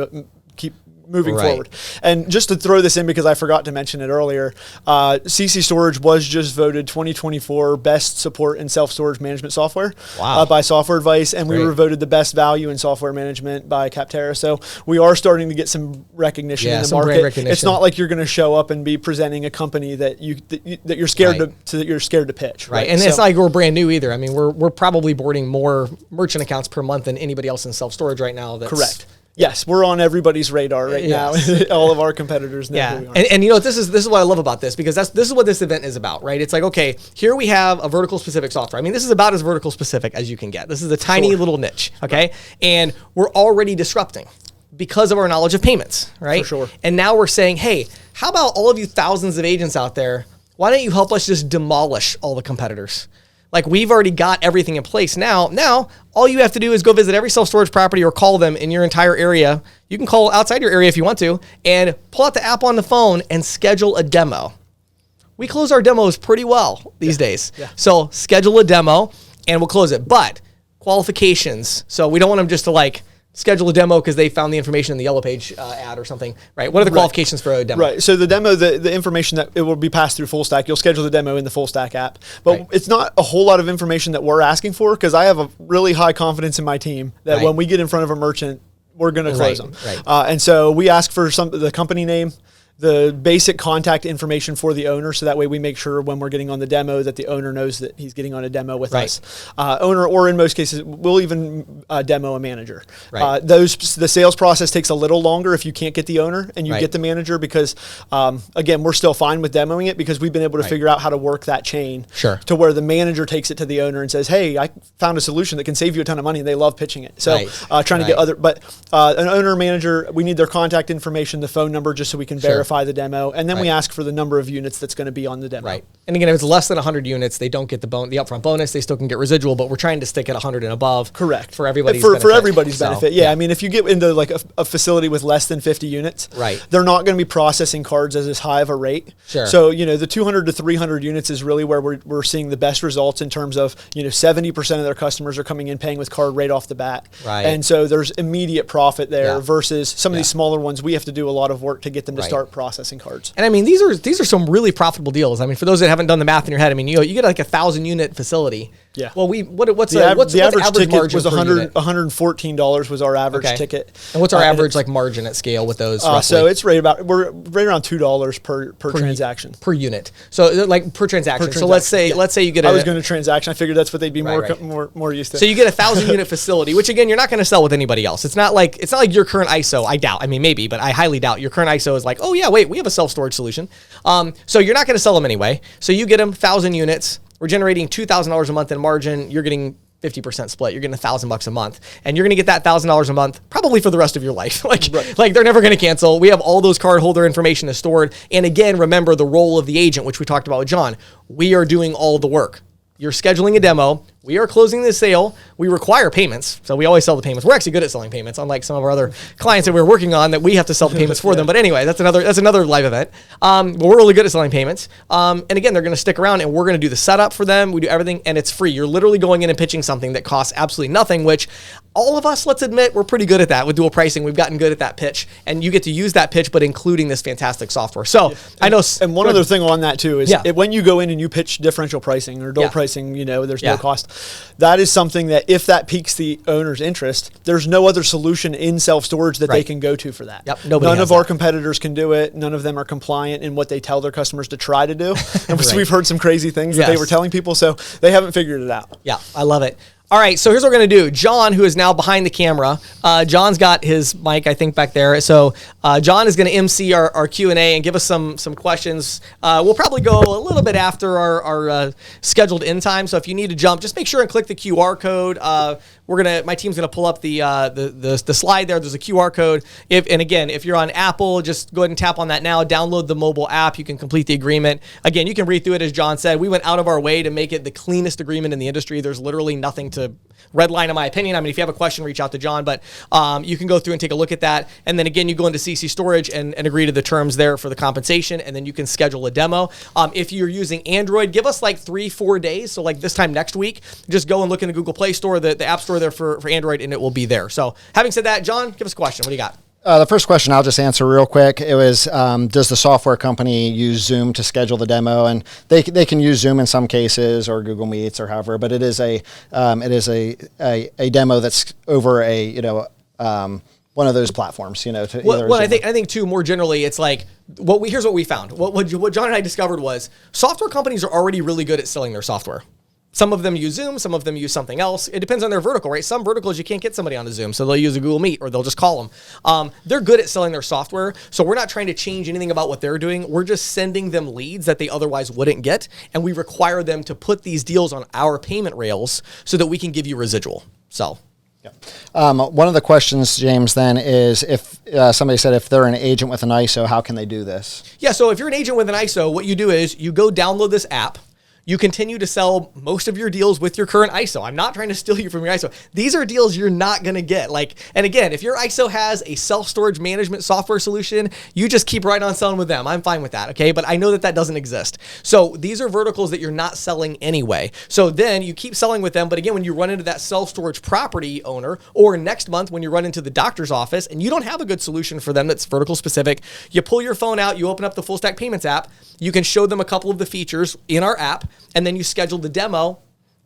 moving forward. And just to throw this in, because I forgot to mention it earlier, CCStorage was just voted 2024 best support in self-storage management software by Software Advice, and we were voted the best value in software management by Capterra. So we are starting to get some recognition in the market. It's not like you're going to show up and be presenting a company that you're scared to pitch. Right. And so, it's not like we're brand new either. I mean, we're probably boarding more merchant accounts per month than anybody else in self-storage right now. Correct. Yes, we're on everybody's radar right now. All of our competitors know who we are. And you know, this is what I love about this, because this is what this event is about, right? It's like, okay, here we have a vertical specific software. I mean, this is about as vertical specific as you can get. This is a tiny little niche, okay? And we're already disrupting because of our knowledge of payments, right? For sure. And now we're saying, hey, how about all of you thousands of agents out there? Why don't you help us just demolish all the competitors? Like, we've already got everything in place now. Now, all you have to do is go visit every self-storage property or call them in your entire area. You can call outside your area if you want to, and pull out the app on the phone and schedule a demo. We close our demos pretty well these days. Yeah. So schedule a demo and we'll close it. But qualifications. So we don't want them just to schedule a demo because they found the information in the Yellow Page ad or something, right? What are the qualifications for a demo? Right. So the demo, the information that it will be passed through Full Stack. You'll schedule the demo in the Full Stack app, but it's not a whole lot of information that we're asking for, because I have a really high confidence in my team that when we get in front of a merchant, we're going to close them. Right. And so we ask for the company name, the basic contact information for the owner, so that way we make sure when we're getting on the demo that the owner knows that he's getting on a demo with us. Owner, or in most cases, we'll even demo a manager. The sales process takes a little longer if you can't get the owner and you get the manager, because again, we're still fine with demoing it because we've been able to figure out how to work that chain to where the manager takes it to the owner and says, hey, I found a solution that can save you a ton of money, and they love pitching it. So trying to get an owner, manager, we need their contact information, the phone number, just so we can verify the demo, and then we ask for the number of units that's going to be on the demo. Right. And again, if it's less than 100 units, they don't get the upfront bonus. They still can get residual, but we're trying to stick at 100 and above. Correct. For everybody's benefit. For everybody's benefit. Yeah. I mean, if you get into a facility with less than 50 units, they're not going to be processing cards as high of a rate. Sure. So, the 200 to 300 units is really where we're seeing the best results in terms of, 70% of their customers are coming in paying with card right off the bat. Right. And so there's immediate profit there versus some of these smaller ones. We have to do a lot of work to get them to start processing cards. And I mean, these are some really profitable deals. I mean, for those that haven't done the math in your head, I mean, you get like 1,000 unit facility. Yeah. Well, what's the average ticket was $114 was our average ticket. And what's our average margin at scale with those? So it's we're right around $2 per transaction per unit. So per transaction. So let's say you get. I was going to transaction. I figured that's what they'd be more used to. So you get 1,000 unit facility, which again, you're not going to sell with anybody else. It's not like your current ISO. I doubt. I mean, maybe, but I highly doubt your current ISO is like, oh yeah, wait, we have a self-storage solution. So you're not going to sell them anyway. So you get them 1,000 units. We're generating $2,000 a month in margin. You're getting 50% split. You're getting $1,000 a month, and you're going to get that $1,000 a month probably for the rest of your life. Like they're never going to cancel. We have all those cardholder information is stored. And again, remember the role of the agent, which we talked about with John. We are doing all the work. You're scheduling a demo. we are closing the sale. We require payments. So we always sell the payments. We're actually good at selling payments, unlike some of our other clients that we're working on that we have to sell the payments for them. But anyway, that's another live event. But we're really good at selling payments. And again, they're going to stick around and we're going to do the setup for them. We do everything and it's free. You're literally going in and pitching something that costs absolutely nothing, which all of us, let's admit, we're pretty good at that with dual pricing. We've gotten good at that pitch and you get to use that pitch, but including this fantastic software. So I know. And one other thing on that too is when you go in and you pitch differential pricing or dual pricing, there's no cost. That is something that if that piques the owner's interest, there's no other solution in self-storage that they can go to for that. Yep. None of our competitors can do it. None of them are compliant in what they tell their customers to try to do. And so we've heard some crazy things that they were telling people, so they haven't figured it out. Yeah, I love it. All right, so here's what we're going to do. Jon, who is now behind the camera, Jon's got his mic, I think, back there. So Jon is going to MC our Q&A and give us some questions. We'll probably go a little bit after our scheduled end time. So if you need to jump, just make sure and click the QR code. My team's gonna pull up the slide there. There's a QR code. If you're on Apple, just go ahead and tap on that now. Download the mobile app. You can complete the agreement. Again, you can read through it as Jon said. We went out of our way to make it the cleanest agreement in the industry. There's literally nothing to redline, in my opinion. I mean, if you have a question, reach out to Jon, but you can go through and take a look at that. And then again, you go into CCStorage and agree to the terms there for the compensation, and then you can schedule a demo. If you're using Android, give us like 3-4 days. So like this time next week, just go and look in the Google Play Store, the App Store there for Android, and it will be there. So having said that, Jon, give us a question. What do you got? The first question I'll just answer real quick. It was, does the software company use Zoom to schedule the demo? And they can use Zoom in some cases or Google Meets or however, but it is a demo that's over one of those platforms, I think too, more generally, it's like, here's what we found. What Jon and I discovered was software companies are already really good at selling their software. Some of them use Zoom, some of them use something else. It depends on their vertical, right? Some verticals, you can't get somebody on a Zoom, so they'll use a Google Meet or they'll just call them. They're good at selling their software, so we're not trying to change anything about what they're doing. We're just sending them leads that they otherwise wouldn't get, and we require them to put these deals on our payment rails so that we can give you residual. So. One of the questions, James, then is if somebody said if they're an agent with an ISO, how can they do this? Yeah, so if you're an agent with an ISO, what you do is you go download this app. You continue to sell most of your deals with your current ISO. I'm not trying to steal you from your ISO. These are deals you're not going to get. And again, if your ISO has a self-storage management software solution, you just keep right on selling with them. I'm fine with that, okay? But I know that doesn't exist. So these are verticals that you're not selling anyway. So then you keep selling with them. But again, when you run into that self-storage property owner, or next month when you run into the doctor's office and you don't have a good solution for them that's vertical specific, you pull your phone out, you open up the Full Stack Payments app, you can show them a couple of the features in our app, and then you schedule the demo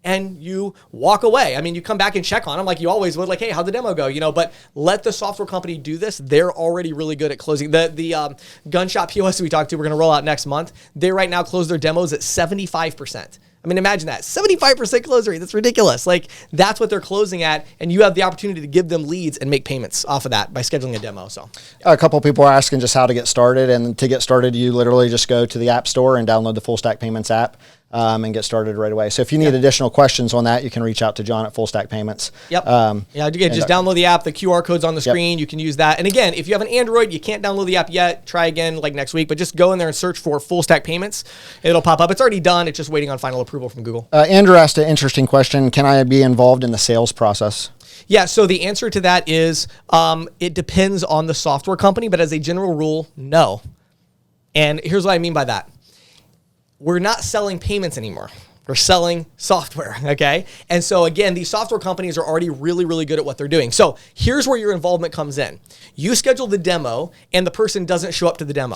and you walk away. I mean, you come back and check on them like you always would, like, hey, how'd the demo go? But let the software company do this. They're already really good at closing. The gun shop POS we talked to, we're going to roll out next month. They right now close their demos at 75%. I mean, imagine that, 75% close rate. That's ridiculous. That's what they're closing at, and you have the opportunity to give them leads and make payments off of that by scheduling a demo. So, a couple of people are asking just how to get started, and to get started, you literally just go to the App Store and download the Full Stack Payments app. And get started right away. So if you need additional questions on that, you can reach out to Jon at Full Stack Payments. Yep. Just download the app. The QR code's on the screen. You can use that. And again, if you have an Android, you can't download the app yet. Try again next week. But just go in there and search for Full Stack Payments. It'll pop up. It's already done. It's just waiting on final approval from Google. Andrew asked an interesting question. Can I be involved in the sales process? Yeah, so the answer to that is it depends on the software company. But as a general rule, no. And here's what I mean by that. We're not selling payments anymore. We're selling software, okay? And so again, these software companies are already really, really good at what they're doing. So here's where your involvement comes in. You schedule the demo and the person doesn't show up to the demo.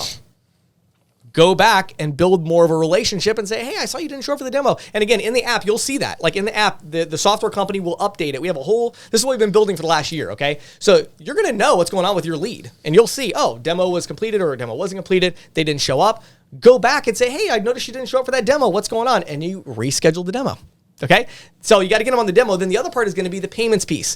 Go back and build more of a relationship and say, hey, I saw you didn't show up for the demo. And again, in the app, you'll see that. In the app, the software company will update it. We have this is what we've been building for the last year, okay? So you're gonna know what's going on with your lead. And you'll see, demo was completed or demo wasn't completed. They didn't show up. Go back and say, hey, I noticed you didn't show up for that demo. What's going on? And you reschedule the demo, okay? So you got to get them on the demo. Then the other part is going to be the payments piece.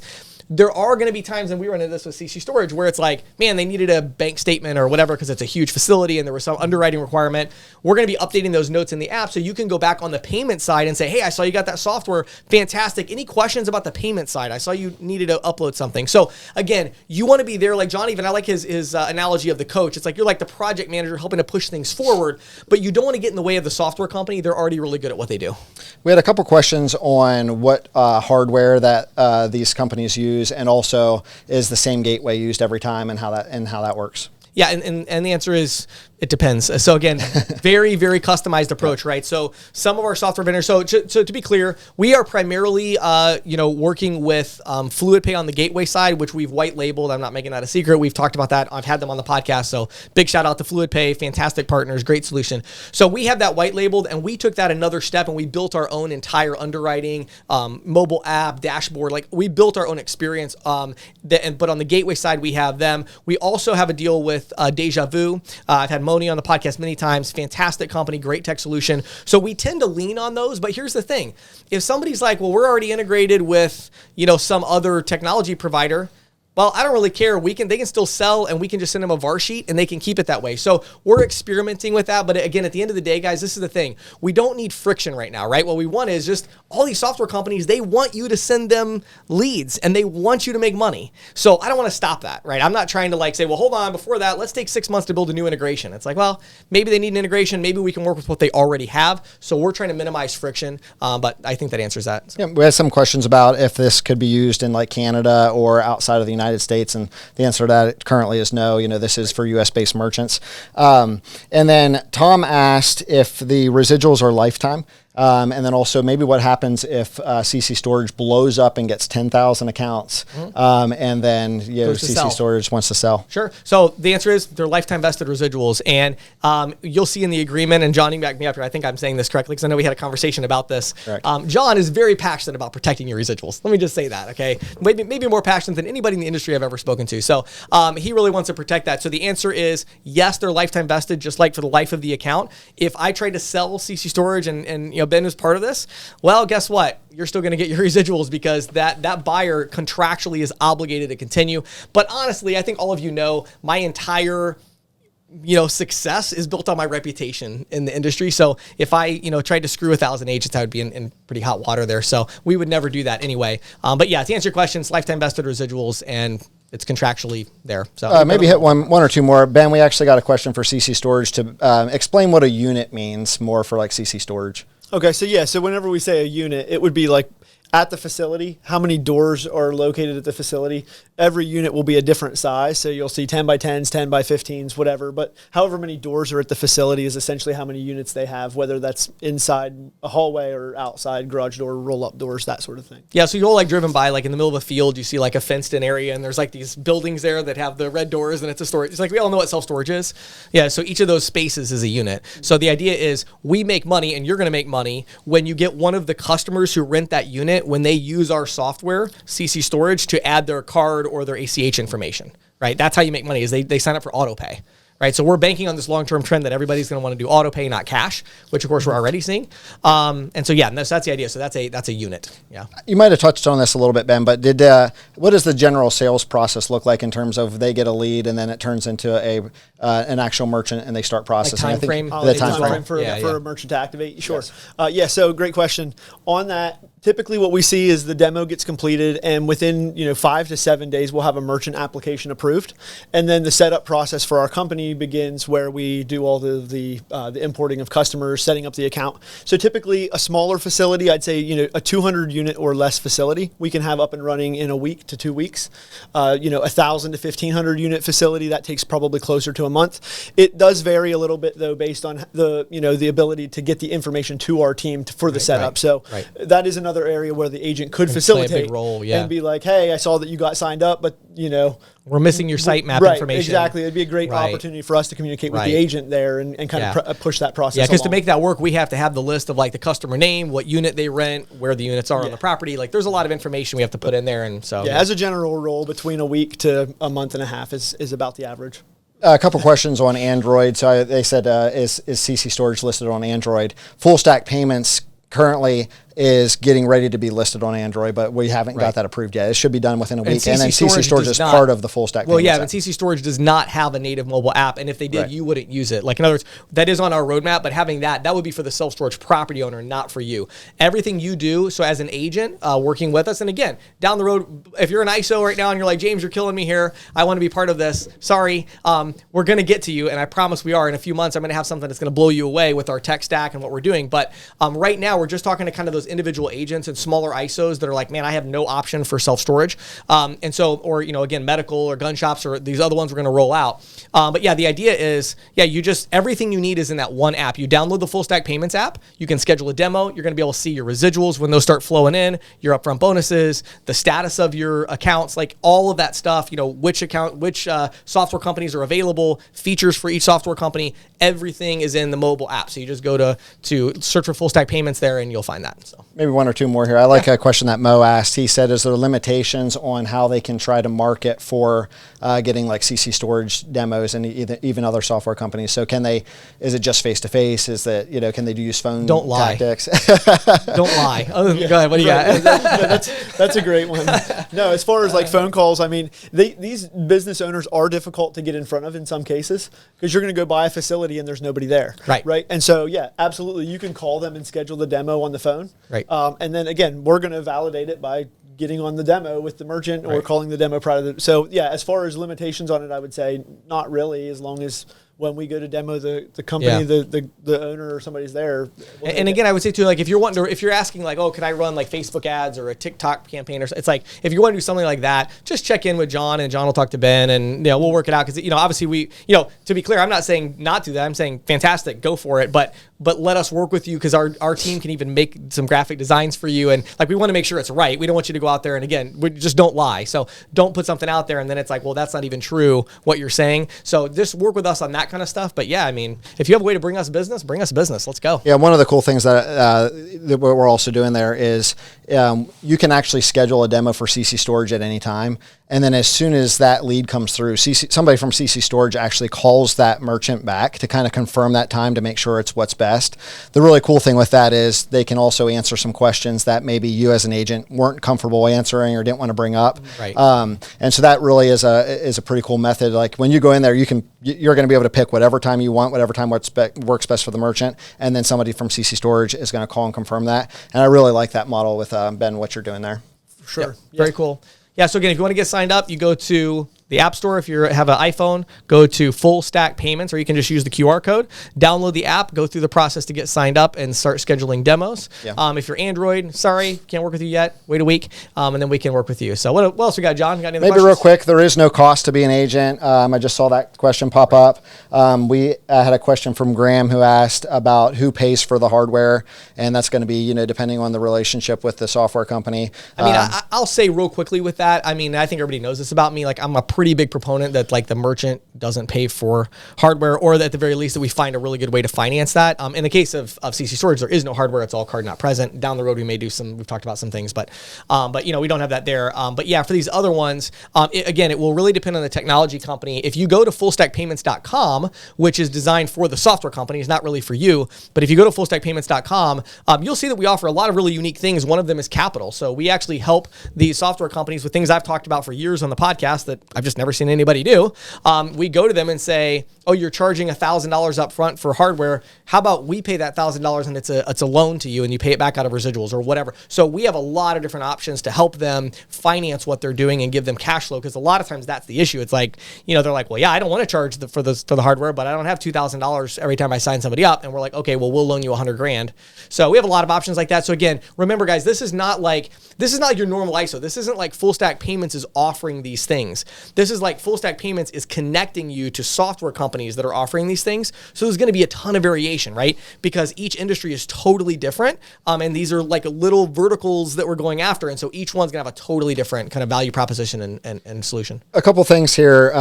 there are going to be times, and we run into this with CC Storage, where it's like, man, they needed a bank statement or whatever because it's a huge facility and there was some underwriting requirement. We're going to be updating those notes in the app so you can go back on the payment side and say, hey, I saw you got that software. Fantastic. Any questions about the payment side? I saw you needed to upload something. So again, you want to be there like John. Even I like his analogy of the coach. It's like you're like the project manager helping to push things forward, but you don't want to get in the way of the software company. They're already really good at what they do. We had a couple questions on what hardware that these companies use, and also is the same gateway used every time, and how that works. Yeah, and the answer is it depends. So again, very, very customized approach, right? So some of our software vendors, so to be clear, we are primarily, working with FluidPay on the gateway side, which we've white labeled. I'm not making that a secret. We've talked about that. I've had them on the podcast. So big shout out to FluidPay, fantastic partners, great solution. So we have that white labeled, and we took that another step, and we built our own entire underwriting, mobile app, dashboard. Like we built our own experience. But on the gateway side, we have them. We also have a deal with Deja Vu. I've had Moni on the podcast many times. Fantastic company, great tech solution. So we tend to lean on those. But here's the thing. If somebody's like, well, we're already integrated with, some other technology provider, well, I don't really care. They can still sell, and we can just send them a VAR sheet and they can keep it that way. So we're experimenting with that. But again, at the end of the day, guys, this is the thing. We don't need friction right now, right? What we want is just all these software companies, they want you to send them leads and they want you to make money. So I don't want to stop that, right? I'm not trying to say, well, hold on, before that, let's take 6 months to build a new integration. It's like, well, maybe they need an integration. Maybe we can work with what they already have. So we're trying to minimize friction. But I think that answers that. So. Yeah, we had some questions about if this could be used in Canada or outside of the United States, and the answer to that currently is no. This is for U.S.-based merchants. And then Tom asked if the residuals are lifetime. And then also maybe what happens if CC Storage blows up and gets 10,000 accounts, and then CC Storage wants to sell. Sure. So the answer is they're lifetime vested residuals, and you'll see in the agreement. And John, you back me up here. I think I'm saying this correctly because I know we had a conversation about this. John is very passionate about protecting your residuals. Let me just say that. Okay, maybe more passionate than anybody in the industry I've ever spoken to. So he really wants to protect that. So the answer is yes, they're lifetime vested, just like for the life of the account. If I try to sell CC Storage and Ben was part of this, well, guess what? You're still going to get your residuals because that buyer contractually is obligated to continue. But honestly, I think all of you know my entire success is built on my reputation in the industry. So if I, tried to screw 1,000 agents, I would be in pretty hot water there. So we would never do that anyway. But yeah, to answer your questions, lifetime vested residuals, and it's contractually there. So maybe hit one or two more. Ben, we actually got a question for CC Storage to explain what a unit means more for CC Storage. Okay, so whenever we say a unit, it would be at the facility, how many doors are located at the facility. Every unit will be a different size. So you'll see 10 by 10s, 10 by 15s, whatever. But however many doors are at the facility is essentially how many units they have, whether that's inside a hallway or outside, garage door, roll-up doors, that sort of thing. Yeah, so you're driven by, in the middle of a field, you see a fenced-in area, and there's these buildings there that have the red doors, and it's a storage. It's we all know what self-storage is. Yeah, so each of those spaces is a unit. So the idea is we make money, and you're going to make money when you get one of the customers who rent that unit when they use our software, CC Storage, to add their card or their ACH information, right? That's how you make money, is they sign up for auto pay, right? So we're banking on this long-term trend that everybody's going to want to do auto pay, not cash, which of course we're already seeing. And so, yeah, that's the idea. So that's a unit. Yeah. You might have touched on this a little bit, Ben, but what does the general sales process look like in terms of they get a lead and then it turns into an actual merchant and they start processing? Time frame. The time frame for a merchant to activate. Sure. Yes. So great question on that. Typically what we see is the demo gets completed, and within 5 to 7 days we'll have a merchant application approved, and then the setup process for our company begins, where we do all the importing of customers, setting up the account. So typically a smaller facility, I'd say a 200 unit or less facility, we can have up and running in a week to 2 weeks. 1,000 to 1,500 unit facility, that takes probably closer to a month. It does vary a little bit though, based on the ability to get the information to our team for the setup. So that is another area where the agent could facilitate play a big role, and be like, hey, I saw that you got signed up, but we're missing your sitemap information. Exactly. It'd be a great opportunity for us to communicate with the agent there and kind of push that process along. Yeah, because to make that work, we have to have the list of the customer name, what unit they rent, where the units are on the property. There's a lot of information we have to put in there. And so as a general rule, between a week to a month and a half is about the average. A couple questions on Android. So they said, is CC Storage listed on Android? Full stack payments currently is getting ready to be listed on Android, but we haven't got that approved yet. It should be done within a week. And then CC Storage is part of the full stack. Well, yeah, but CC Storage does not have a native mobile app, and if they did, you wouldn't use it. Like, in other words, that is on our roadmap, but having that would be for the self-storage property owner, not for you. Everything you do, so as an agent working with us, and again, down the road, if you're an ISO right now and you're like, James, you're killing me here, I want to be part of this. Sorry, we're going to get to you, and I promise we are. In a few months, I'm going to have something that's going to blow you away with our tech stack and what we're doing. But right now, we're just talking to kind of those individual agents and smaller ISOs that are like, man, I have no option for self-storage. And so, or, again, medical or gun shops or these other ones we're going to roll out. But yeah, the idea is, everything you need is in that one app. You download the Full Stack Payments app. You can schedule a demo. You're going to be able to see your residuals when those start flowing in, your upfront bonuses, the status of your accounts, like all of that stuff, which software companies are available, features for each software company, everything is in the mobile app. So you just go to search for Full Stack Payments there and you'll find that. So maybe one or two more here. I like a question that Mo asked. He said, is there limitations on how they can try to market for getting like CC Storage demos and even other software companies? So is it just face-to-face? Is that, can they use phone tactics? Don't lie. Go ahead. What do you got? That's a great one. No, as far as like phone calls, I mean, these business owners are difficult to get in front of in some cases because you're going to go buy a facility and there's nobody there. Right. And so, yeah, absolutely. You can call them and schedule the demo on the phone. Right. And then again, we're going to validate it by getting on the demo with the merchant or calling the demo prior to so yeah, as far as limitations on it, I would say not really, as long as when we go to demo the company, the owner or somebody's there. And again, I would say too, like if you're asking like, oh, can I run like Facebook ads or a TikTok campaign or something? It's like, if you want to do something like that, just check in with John and John will talk to Ben and we'll work it out. Cause obviously to be clear, I'm not saying not do that. I'm saying fantastic, go for it. But let us work with you because our team can even make some graphic designs for you. And like, we want to make sure it's right. We don't want you to go out there and again, we just don't lie. So don't put something out there and then it's like, well, that's not even true what you're saying. So just work with us on that kind of stuff. But yeah, I mean, if you have a way to bring us business, let's go. Yeah. One of the cool things that we're also doing there is you can actually schedule a demo for CC Storage at any time. And then as soon as that lead comes through, somebody from CC Storage actually calls that merchant back to kind of confirm that time to make sure it's what's best. The really cool thing with that is they can also answer some questions that maybe you as an agent weren't comfortable answering or didn't want to bring up. Right. And so that really is a pretty cool method. Like when you go in there, you're going to be able to pick whatever time you want, whatever time works best for the merchant. And then somebody from CC Storage is going to call and confirm that. And I really like that model with Ben, what you're doing there. Sure. Yep. Very cool. Yeah, so again, if you want to get signed up, you go to the App Store. If you have an iPhone, go to Full Stack Payments, or you can just use the QR code. Download the app, go through the process to get signed up, and start scheduling demos. Yeah. If you're Android, sorry, can't work with you yet. Wait a week, and then we can work with you. So what else we got, John? Got any other questions? Real quick, there is no cost to be an agent. I just saw that question pop up. We had a question from Graham who asked about who pays for the hardware, and that's going to be, depending on the relationship with the software company. I mean, I'll say real quickly with that. I mean, I think everybody knows this about me. Like, I'm a pretty big proponent that like the merchant doesn't pay for hardware, or that at the very least that we find a really good way to finance that. In the case of CC Storage, there is no hardware; it's all card not present. Down the road, we may do some. We've talked about some things, but we don't have that there. But yeah, for these other ones, it will really depend on the technology company. If you go to fullstackpayments.com, which is designed for the software companies, not really for you, but if you go to fullstackpayments.com, you'll see that we offer a lot of really unique things. One of them is capital. So we actually help these software companies with things I've talked about for years on the podcast that I've just never seen anybody do. We go to them and say, oh, you're charging $1,000 up front for hardware. How about we pay that $1,000 and it's a loan to you and you pay it back out of residuals or whatever. So we have a lot of different options to help them finance what they're doing and give them cash flow, because a lot of times that's the issue. It's like, they're like, well, yeah, I don't want to charge for the hardware, but I don't have $2,000 every time I sign somebody up. And we're like, okay, well, we'll loan you $100,000. So we have a lot of options like that. So again, remember guys, this is not like your normal ISO. This isn't like Full Stack Payments is offering these things. This is like Full Stack Payments is connecting you to software companies that are offering these things. So there's going to be a ton of variation, right? Because each industry is totally different. And these are like little verticals that we're going after. And so each one's going to have a totally different kind of value proposition and solution. A couple things here.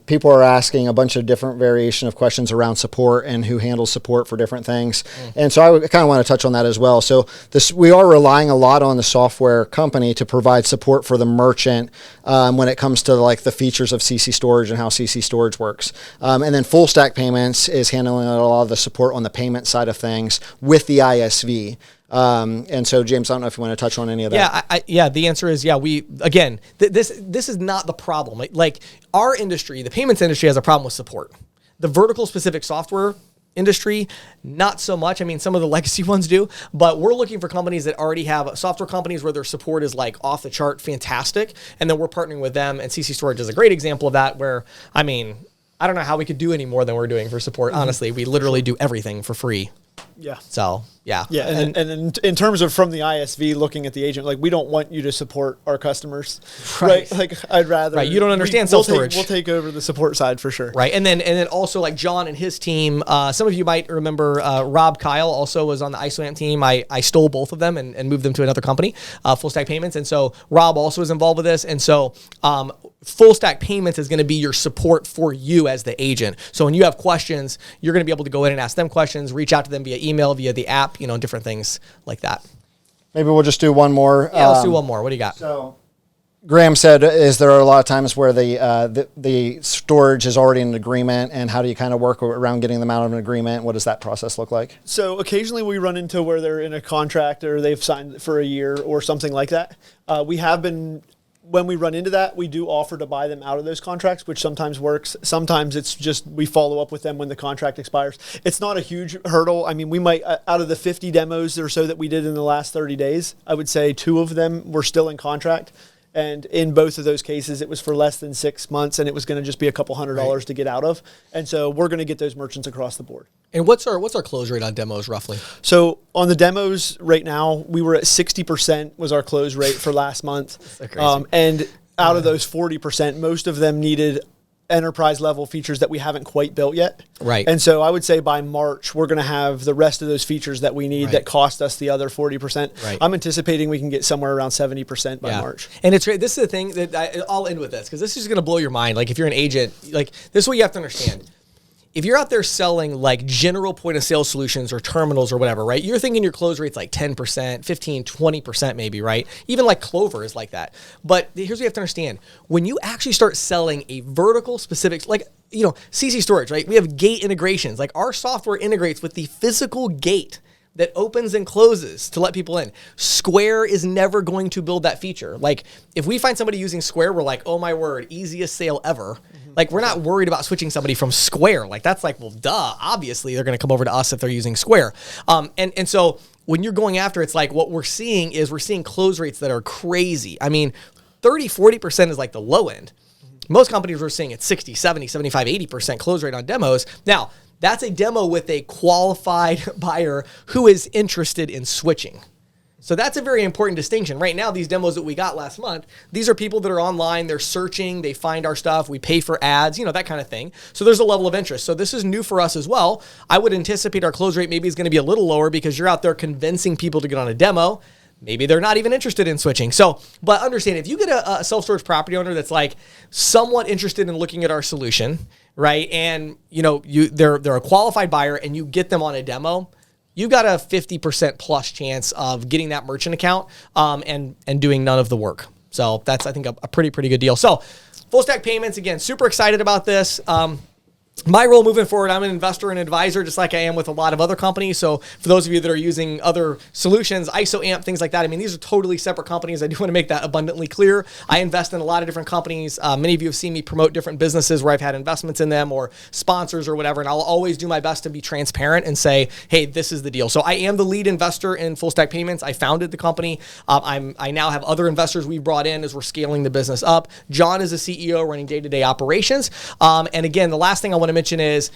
People are asking a bunch of different variation of questions around support and who handles support for different things. And so I kind of want to touch on that as well. So we are relying a lot on the software company to provide support for the merchant when it comes to like the features of CC Storage and how CC Storage works. And then Full Stack Payments is handling a lot of the support on the payment side of things with the ISV. And so, James, I don't know if you want to touch on any of that. Yeah, the answer is yeah. This is not the problem. Like our industry, the payments industry, has a problem with support. The vertical specific software industry, not so much. I mean, some of the legacy ones do, but we're looking for companies that already have software companies where their support is like off the chart fantastic. And then we're partnering with them, and CC Storage is a great example of that, where, I mean, I don't know how we could do any more than we're doing for support. Honestly, we literally do everything for free. Yeah. So, yeah. Yeah. And in terms of from the ISV looking at the agent, like, we don't want you to support our customers. Right. Like, I'd rather. Right. You don't understand self-storage. We'll take over the support side for sure. Right. And then also, like, John and his team, some of you might remember Rob Kyle also was on the ISOAMP team. I stole both of them and moved them to another company, Full Stack Payments. And so Rob also is involved with this. And so Full Stack Payments is going to be your support for you as the agent. So when you have questions, you're going to be able to go in and ask them questions, reach out to them via email, via the app, different things like that. Maybe we'll just do one more. Yeah, let's do one more. What do you got? So Graham said, is there a lot of times where the storage is already in an agreement, and how do you kind of work around getting them out of an agreement? What does that process look like? So occasionally we run into where they're in a contract or they've signed for a year or something like that. When we run into that, we do offer to buy them out of those contracts, which sometimes works. Sometimes it's just we follow up with them when the contract expires. It's not a huge hurdle. I mean, we might, out of the 50 demos or so that we did in the last 30 days, I would say 2 of them were still in contract. And in both of those cases, it was for less than 6 months, and it was going to just be a couple $100 to get out of. And so we're going to get those merchants across the board. And what's our close rate on demos roughly? So on the demos right now, we were at 60% was our close rate for last month. So crazy. And out of those 40%, most of them needed enterprise level features that we haven't quite built yet. Right. And so I would say by March, we're going to have the rest of those features that we need that cost us the other 40%. Right. I'm anticipating we can get somewhere around 70% by March. And this is the thing that I'll end with this, because this is going to blow your mind. Like, if you're an agent, like, this is what you have to understand. If you're out there selling like general point of sale solutions or terminals or whatever, right? You're thinking your close rate's like 10%, 15, 20% maybe, right? Even like Clover is like that. But here's what you have to understand. When you actually start selling a vertical specific, like, CC Storage, right? We have gate integrations. Like, our software integrates with the physical gate that opens and closes to let people in. Square is never going to build that feature. Like, if we find somebody using Square, we're like, oh my word, easiest sale ever. Like, we're not worried about switching somebody from Square. Like, that's like, well, duh, obviously they're going to come over to us if they're using Square. And so when you're going after, it's like, what we're seeing close rates that are crazy. I mean, 30, 40% is like the low end. Most companies we're seeing at 60, 70, 75, 80% close rate on demos. Now, that's a demo with a qualified buyer who is interested in switching. So that's a very important distinction. Right now, these demos that we got last month, these are people that are online, they're searching, they find our stuff, we pay for ads, that kind of thing. So there's a level of interest. So this is new for us as well. I would anticipate our close rate maybe is going to be a little lower because you're out there convincing people to get on a demo. Maybe they're not even interested in switching. So, but understand, if you get a self-storage property owner that's like somewhat interested in looking at our solution, right? And they're a qualified buyer and you get them on a demo, you've got a 50% plus chance of getting that merchant account and doing none of the work. So that's, I think, a pretty good deal. So Full Stack Payments, again, super excited about this. My role moving forward, I'm an investor and advisor, just like I am with a lot of other companies. So for those of you that are using other solutions, ISOAMP, things like that, I mean, these are totally separate companies. I do want to make that abundantly clear. I invest in a lot of different companies. Many of you have seen me promote different businesses where I've had investments in them or sponsors or whatever, and I'll always do my best to be transparent and say, hey, this is the deal. So I am the lead investor in Full Stack Payments. I founded the company. I now have other investors we've brought in as we're scaling the business up. John is the CEO running day-to-day operations. And again, the last thing I want to mention is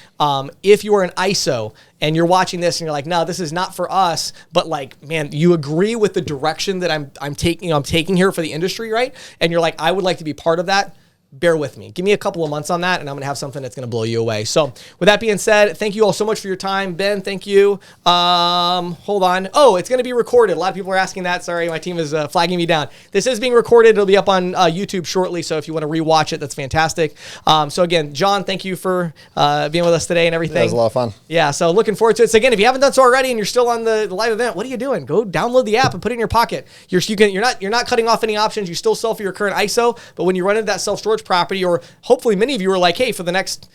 if you are an ISO and you're watching this and you're like, no, this is not for us, but like, man, you agree with the direction that I'm taking here for the industry, right? And you're like, I would like to be part of that. Bear with me. Give me a couple of months on that, and I'm going to have something that's going to blow you away. So with that being said, thank you all so much for your time. Ben, thank you. Hold on. Oh, it's going to be recorded. A lot of people are asking that. Sorry, my team is flagging me down. This is being recorded. It'll be up on YouTube shortly, so if you want to rewatch it, that's fantastic. So again, John, thank you for being with us today and everything. Yeah, it was a lot of fun. Yeah, so looking forward to it. So again, if you haven't done so already and you're still on the live event, what are you doing? Go download the app and put it in your pocket. You're not cutting off any options. You still sell for your current ISO, but when you run into that self-storage property, or hopefully many of you are like, hey, for the next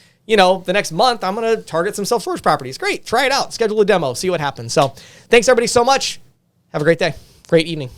month, I'm going to target some self-storage properties. Great. Try it out. Schedule a demo. See what happens. So thanks everybody so much. Have a great day. Great evening.